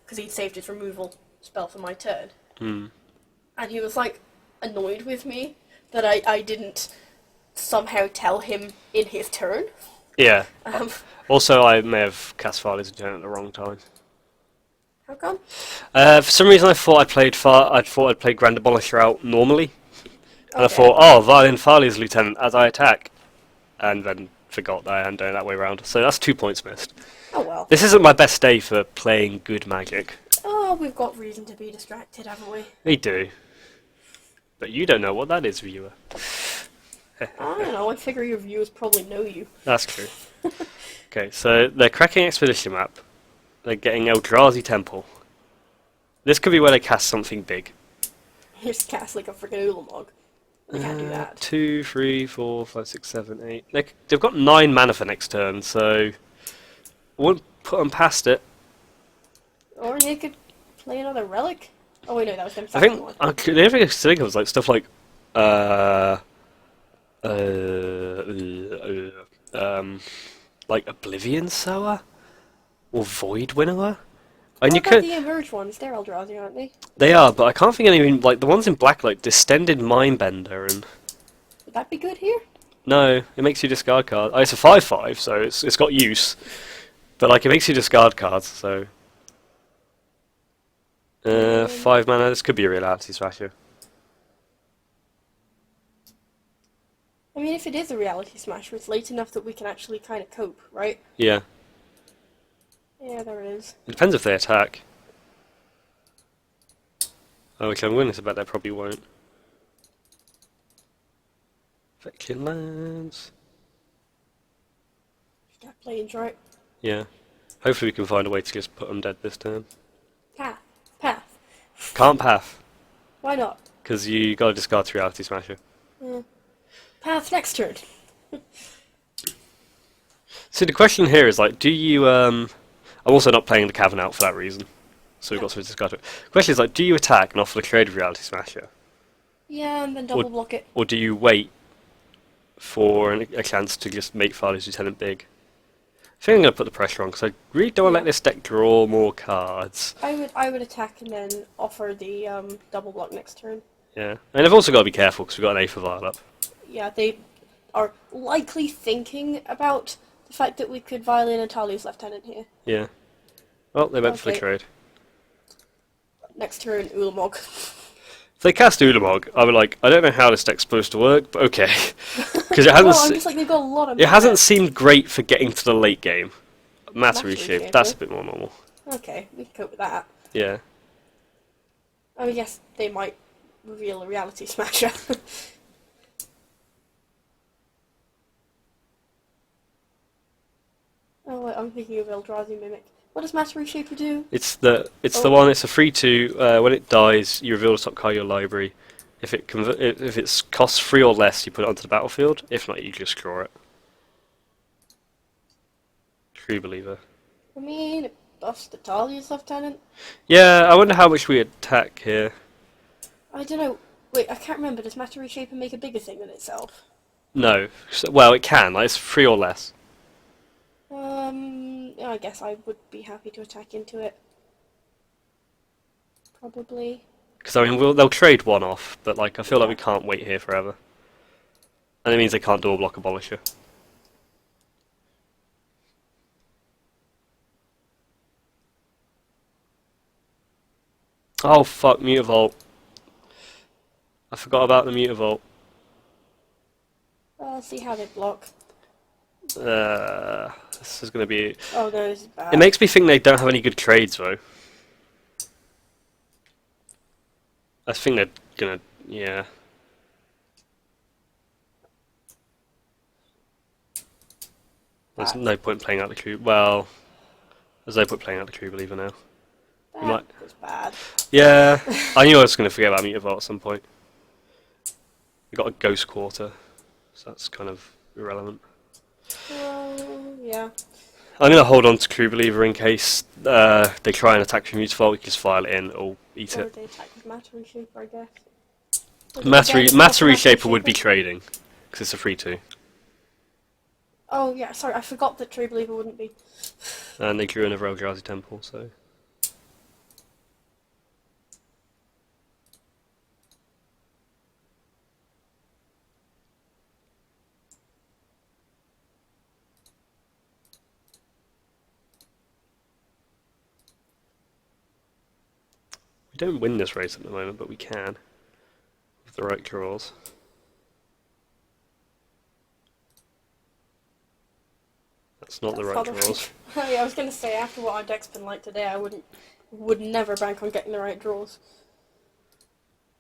because he'd saved his removal spell for my turn. And he was, like, annoyed with me that I didn't somehow tell him in his turn. Yeah. Also, I may have cast Farley's Return at the wrong time. How come? For some reason, I thought I'd play Grand Abolisher out normally, and I Okay. thought, oh, Violin Farley's Lieutenant as I attack, and then forgot that I am doing that way around. So that's 2 points missed. Oh well. This isn't my best day for playing good Magic. Oh, we've got reason to be distracted, haven't we? We do, but you don't know what that is, viewer. I don't know, I figure your viewers probably know you. That's true. Okay, so they're cracking Expedition map. They're getting Eldrazi Temple. This could be where they cast something big. Just cast like a freaking Ulamog. They can't do that. 2, 3, 4, 5, 6, 7, 8. They've got 9 mana for next turn, so I wouldn't put them past it. Or they could play another relic. Oh wait, no, that was them I second think one. the only thing I could think of was like stuff like like Oblivion Sower. Or Void Winnower? And What you about could. the Emerge ones? They're Eldrazi, aren't they? They are, but I can't think of any. Like the ones in black, like Distended Mindbender, and Would that be good here? no, it makes you discard cards. Oh, it's a 5/5, so it's got use, but like it makes you discard cards. So 5 mana. This could be a Reality Smasher. I mean, if it is a Reality Smasher, it's late enough that we can actually kind of cope, right? Yeah, Yeah, there it is. it depends if they attack. Oh, okay, I'm willing to bet they probably won't. Fetching lands. Got planes, right? Yeah. Hopefully we can find a way to just put them dead this turn. Path. Path. Can't path, Why not? because you got to discard to Reality Smasher. Path next turn. So the question here is like, do you? I'm also not playing the Cavern out for that reason, so we've got something to discard to it. The question is like, do you attack and offer the trade of Reality Smasher, Yeah, and then double block it. or do you wait for a chance to just make Farley's Lieutenant big? I think I'm going to put the pressure on because I really don't want to let this deck draw more cards. I would attack and then offer the double block next turn. Yeah, and I've also got to be careful because we've got an Aether Vial up. Yeah, they are likely thinking about the fact that we could violate Natalia's lieutenant here. Yeah. Well, they went for the Okay. trade. Next turn, Ulamog. If they cast Ulamog, I would like. I don't know how this deck's supposed to work, but okay, because it hasn't. Well, I'm just like, they've got a lot of It hasn't mana. seemed great for getting to the late game. Matter Matter Reshape, Reshaper. that's a bit more normal. Okay, we can cope with that. Yeah. I mean, yes, they might reveal a Reality Smasher. Oh, wait, I'm thinking of Eldrazi Mimic. What does Matter Reshaper do? It's the Oh. one. It's a 3/2. When it dies, you reveal the top card of your library. If if it's costs 3 or less, you put it onto the battlefield. If not, you just draw it. True Believer. I mean, it buffs Natalia's lieutenant. Yeah, I wonder how much we attack here. I don't know. Wait, I can't remember. Does Matter Reshaper make a bigger thing than itself? No. Well, it can. Like, it's 3 or less. I guess I would be happy to attack into it. Probably. Because I mean, they'll trade one off, but like I feel like we Yeah. can't wait here forever. And it means they can't double block Abolisher. Oh fuck, Mutavault. I forgot about the Mutavault. See how they block. This is going to be... Oh no, this is bad. It makes me think they don't have any good trades, though. I think they're going to... Yeah. There's no point playing out the True... Well... There's no point playing out the True Believer now. That might- was bad. Yeah, I knew I was going to forget about Mutavault at some point. We got a Ghost Quarter, so that's kind of irrelevant. Yeah. I'm going to hold on to True Believer in case they try and attack from Mutavault. We can just file it in or eat Or it. they attack with Matter Reshaper, I guess. Matter Reshaper would be trading, because it's a 3/2. Oh yeah, sorry, I forgot that True Believer wouldn't be. And they drew another Eldrazi Temple, so... We don't win this race at the moment, but we can. With the right draws. That's not the That's right not draws. Oh, yeah, I was gonna say, after what our deck's been like today, I would never bank on getting the right draws.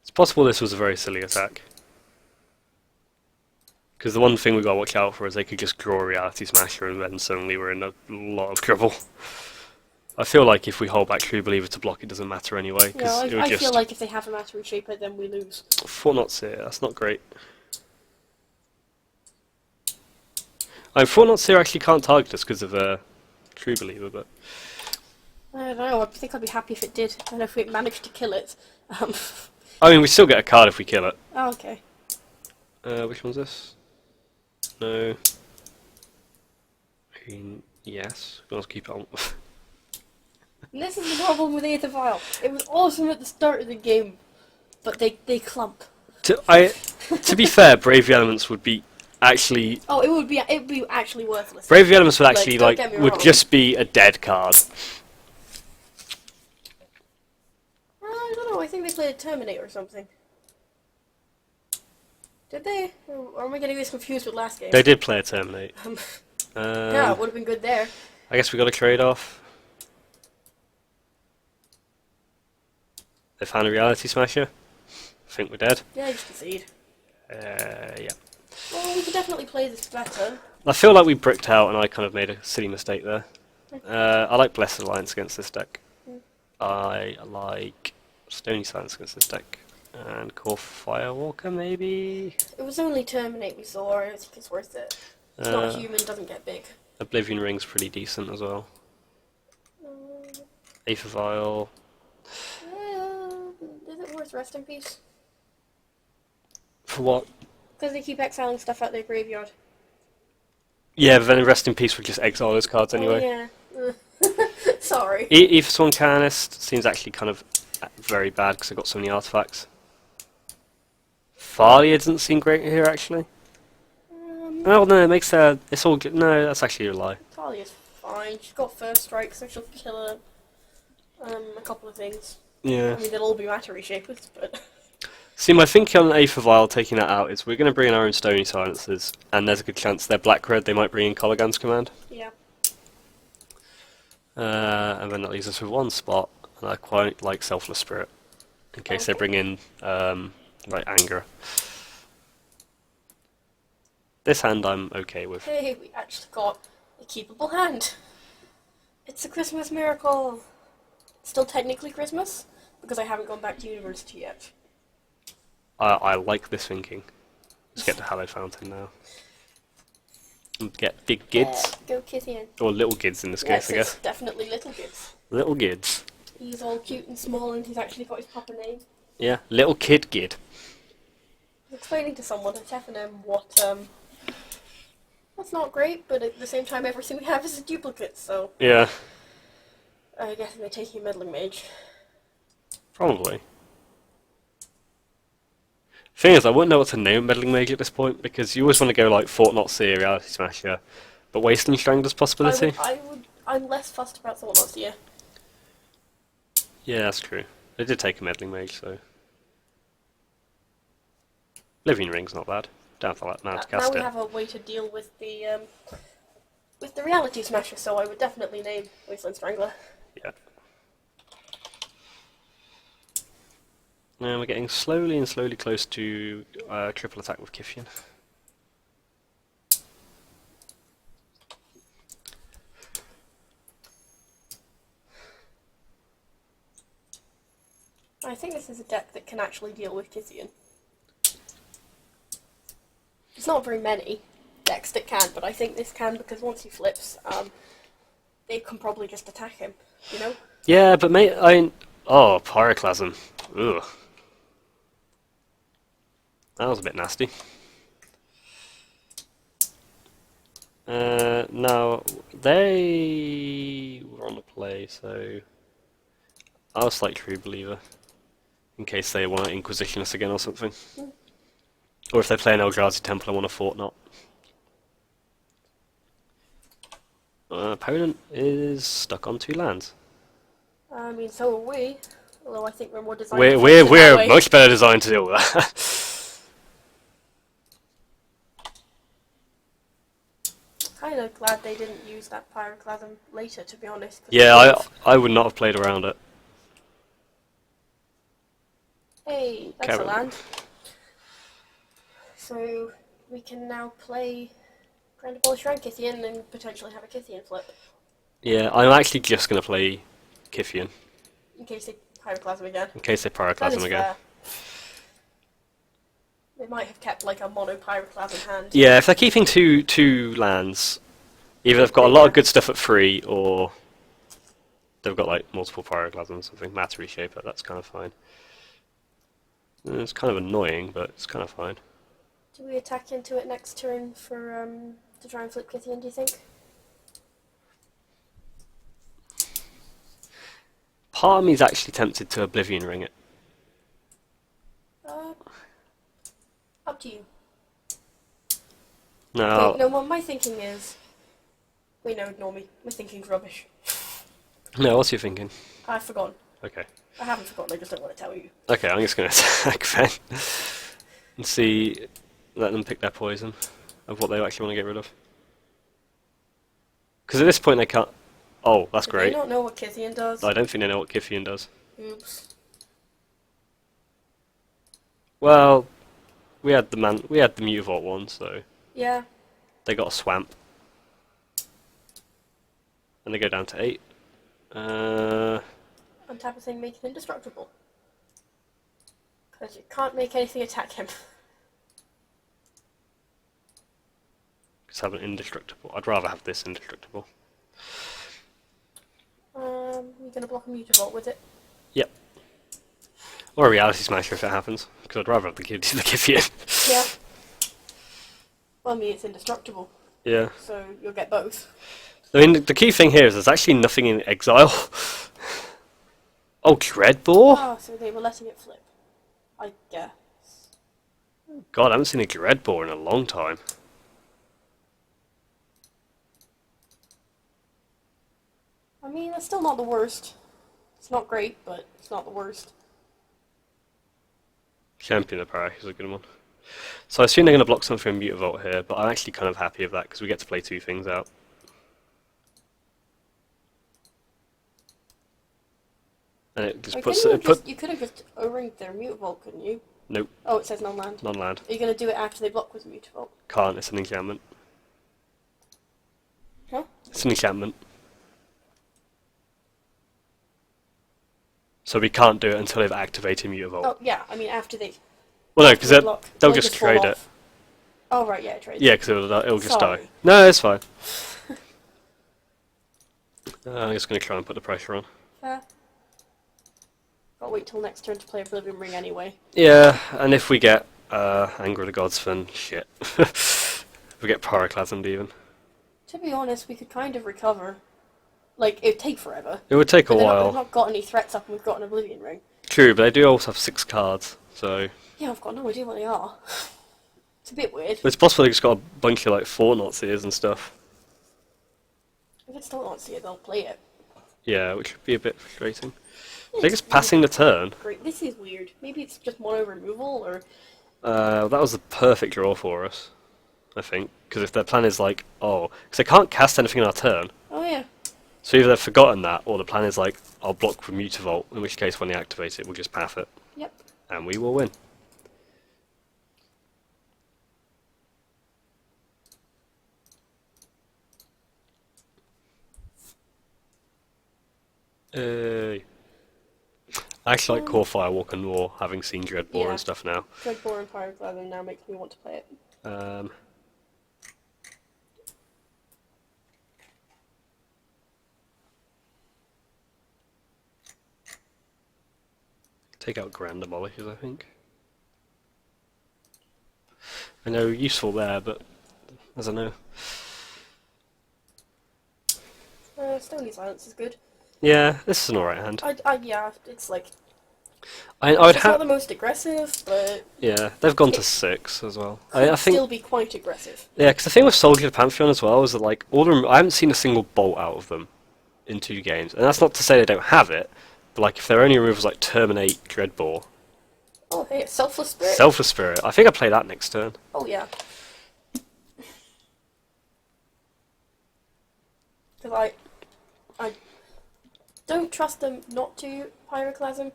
It's possible this was a very silly attack. Because the one thing we got to watch out for is they could just draw a Reality Smasher and then suddenly we're in a lot of trouble. I feel like if we hold back True Believer to block, it doesn't matter anyway. Yeah, Because it would I just... feel like if they have a Matter Reshaper, then we lose. 4 knots here, that's not great. I mean, 4 knots here actually can't target us because of True Believer, but... I don't know, I think I'd be happy if it did, and if we managed to kill it. I mean, we still get a card if we kill it. Oh, okay. Which one's this? No. I mean, yes. Let's keep it on. And this is the problem with Aether Vial. It was awesome at the start of the game, but they clump. To be fair, Bravely Elements would be actually. Oh, it'd be actually worthless. Bravely Elements would actually don't get me would wrong. just be a dead card. I don't know. I think they played a Terminator or something. Did they? Or am I getting this confused with last game? They did play a Terminate. Yeah, it would have been good there. I guess we got a trade off. They found a Reality Smasher. I think we're dead. Yeah, just concede. Yeah. Well, we could definitely play this better. I feel like we bricked out and I kind of made a silly mistake there. I like Blessed Alliance against this deck. I like Stony Silence against this deck. And Core Firewalker, maybe? It was only Terminate we saw. I think it's worth it. It's not human, doesn't get big. Oblivion Ring's pretty decent as well. Aether Vial. Is it worth Rest in Peace? For what? Because they keep exiling stuff out their graveyard. Yeah, but then Rest in Peace would just exile those cards anyway. Oh, yeah. Sorry. Aether Sworn Canonist seems actually kind of very bad because I've got so many artifacts. Thalia doesn't seem great here, actually. Oh no, it makes it's all good. No, that's actually a lie. Talia's fine. She's got first strike, so she'll kill a couple of things. Yeah. I mean, they'll all be matter reshapers, but. See, my thinking on Aether Vial taking that out is we're going to bring in our own Stony Silencers, and there's a good chance they're black-red, they might bring in Colligan's Command. Yeah. And then that leaves us with one spot, and I quite like Selfless Spirit, in case they bring in, like, Anger. This hand I'm okay with. Hey, we actually got a keepable hand. It's a Christmas miracle. It's still technically Christmas, because I haven't gone back to university yet. I like this thinking. Let's get to Hallowed Fountain now. And get big Gids. Go Kithian. Or little Gids in this case, I guess. It's definitely Little Gids. Little Gids. He's all cute and small and he's actually got his proper name. Yeah, Little Kid Gid. I was explaining to someone at F&M what, that's not great, but at the same time everything we have is a duplicate, so... Yeah. I guess they're taking a Meddling Mage. Probably. Thing is, I wouldn't know what to name Meddling Mage at this point, because you always want to go like Fort Not Seer, Reality Smasher, but Wasteland Strangler's possibility. I'm less fussed about Thought Not Seer. Yeah, that's true. They did take a Meddling Mage, so... Living Ring's not bad. Don't have to, now to Now cast we it. have a way to deal with the Reality Smasher, so I would definitely name Wasteland Strangler. Yeah. Now we're getting slowly and slowly close to triple attack with Kithian. I think this is a deck that can actually deal with Kithian. It's not very many decks that can, but I think this can because once he flips, they can probably just attack him, you know? Yeah, but oh, Pyroclasm. Ugh. That was a bit nasty. Now, they were on the play, so I'll select True Believer. In case they want to Inquisition us again or something. Or if they play an Eldrazi Temple and want a Fort Knot. Opponent is stuck on 2 lands. I mean, so are we. Although I think we're more designed We're much better designed to deal with that. Kind of glad they didn't use that Pyroclasm later, to be honest. Yeah, I would not have played around it. Hey, that's Kevin. a land. So we can now play Grand Abolish around Kithian and potentially have a Kithian flip. Yeah, I'm actually just going to play Kithian. In case they Pyroclasm again. In case they That Pyroclasm is again. fair. They might have kept like a mono Pyroclasm hand. Yeah, if they're keeping two lands, either they've got a lot of good stuff at 3, or they've got like multiple Pyroclasms or something. Matter Reshaper, that's kind of fine. It's kind of annoying, but it's kind of fine. Do we attack into it next turn for to try and flip Kithian, do you think? part of me is actually tempted to Oblivion Ring it. Up to you. No. Wait, no, what my thinking is... Wait, no, ignore me. My thinking's rubbish. No, what's your thinking? I've forgotten. Okay. I haven't forgotten, I just don't want to tell you. Okay, I'm just going to attack then. And see... Let them pick their poison of what they actually want to get rid of. Because at this point they can't... Oh, that's great. Do they not know what Kithian does? I don't think they know what Kithian does. Oops. Well, we had the Mutavault one, so Yeah. they got a Swamp. And they go down to 8. On top of saying make it indestructible. Because you can't make anything attack him. Just have an indestructible. I'd rather have this indestructible. You're gonna block a Mutavault with it? Yep. Or a Reality Smasher if it happens, because I'd rather have the Kithian. Yeah. Well, I mean, it's indestructible. Yeah. So you'll get both. I mean, the key thing here is there's actually nothing in exile. Oh, Dreadbore? Oh, so they were letting it flip. I guess. God, I haven't seen a Dreadbore in a long time. I mean, that's still not the worst. It's not great, but it's not the worst. Champion of Parak is a good one. So I assume they're going to block something from Mutavault here, but I'm actually kind of happy with that because we get to play 2 things out. And it just puts You could have just O-ringed their Mutavault, couldn't you? Nope. Oh, it says non-land. Non-land. Are you going to do it after they block with Mutavault? Can't, it's an enchantment. Huh? It's an enchantment. So we can't do it until they've activated Mutavault. Oh, yeah, I mean after they... Well, no, because block. they'll It'll just fall trade it. off. Oh, right, yeah, trade. Yeah, because it'll just die. Sorry. No, it's fine. I'm just going to try and put the pressure on. Fair. Gotta wait till next turn to play Oblivion Ring anyway. Yeah, and if we get Anger of the Gods, then shit. If we get Pyroclasmed even. To be honest, we could kind of recover. Like, it'd take forever. It would take a But they've while. not got any threats up and we've got an Oblivion Ring. True, but they do also have 6 cards, so... Yeah, I've got no idea what they are. It's a bit weird. But it's possible they just got a bunch of like Fortnauts and stuff. If it's still not see it, they'll play it. Yeah, which would be a bit frustrating. Yeah, They're just passing the turn. Great. This is weird. Maybe it's just mono removal, or... That was the perfect draw for us, I think. Because if their plan is like, oh... Because they can't cast anything on our turn. Oh, yeah. So either they've forgotten that, or the plan is like, I'll block with Mutavault, in which case when they activate it, we'll just path it. Yep. And we will win. I actually like Core Firewalker more, having seen Dreadbore and stuff now. Dreadbore and Pyroclasm now makes me want to play it. Take out Grand Demolishes, I think. I know, useful there, but I don't know. Stony Silence is good. Yeah, this is an alright hand. Yeah, it's like... I would It's not have... the most aggressive, but... Yeah, they've gone to 6 as well. Could I think... still be quite aggressive. Yeah, because the thing with Soldier of the Pantheon as well is that like all the I haven't seen a single bolt out of them in 2 games, and that's not to say they don't have it, but like if their only removals like Terminate, Dreadbore, Oh, hey, Selfless Spirit. Selfless Spirit, I think I play that next turn. Oh, yeah. Because I don't trust them not to Pyroclasm.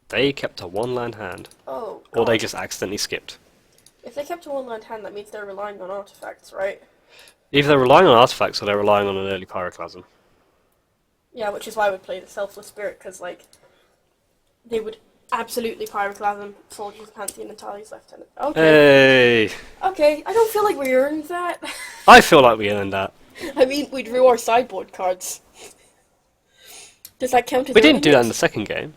They kept a 1-land hand, Oh, or they God. just accidentally skipped. If they kept a one-land hand, that means they're relying on artifacts, right? Either they're relying on artifacts or they're relying on an early Pyroclasm. Yeah, which is why I would play the Selfless Spirit, because, like, they would absolutely Pyroclasm Soldiers of Pantheon and Tali's Lieutenant. Okay. Hey! Okay, I don't feel like we earned that. I feel like we earned that. I mean, we drew our sideboard cards. Does that count as We didn't do that in earnings? the second game.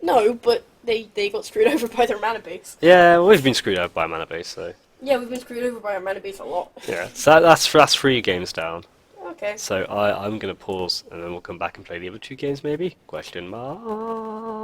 No, but they got screwed over by their mana base. Yeah, we've been screwed over by mana base, so... Yeah, we've been screwed over by our mana base a lot. Yeah, so that's 3 games down. Okay. Okay. So I'm going to pause, and then we'll come back and play the other two games, maybe? Question mark.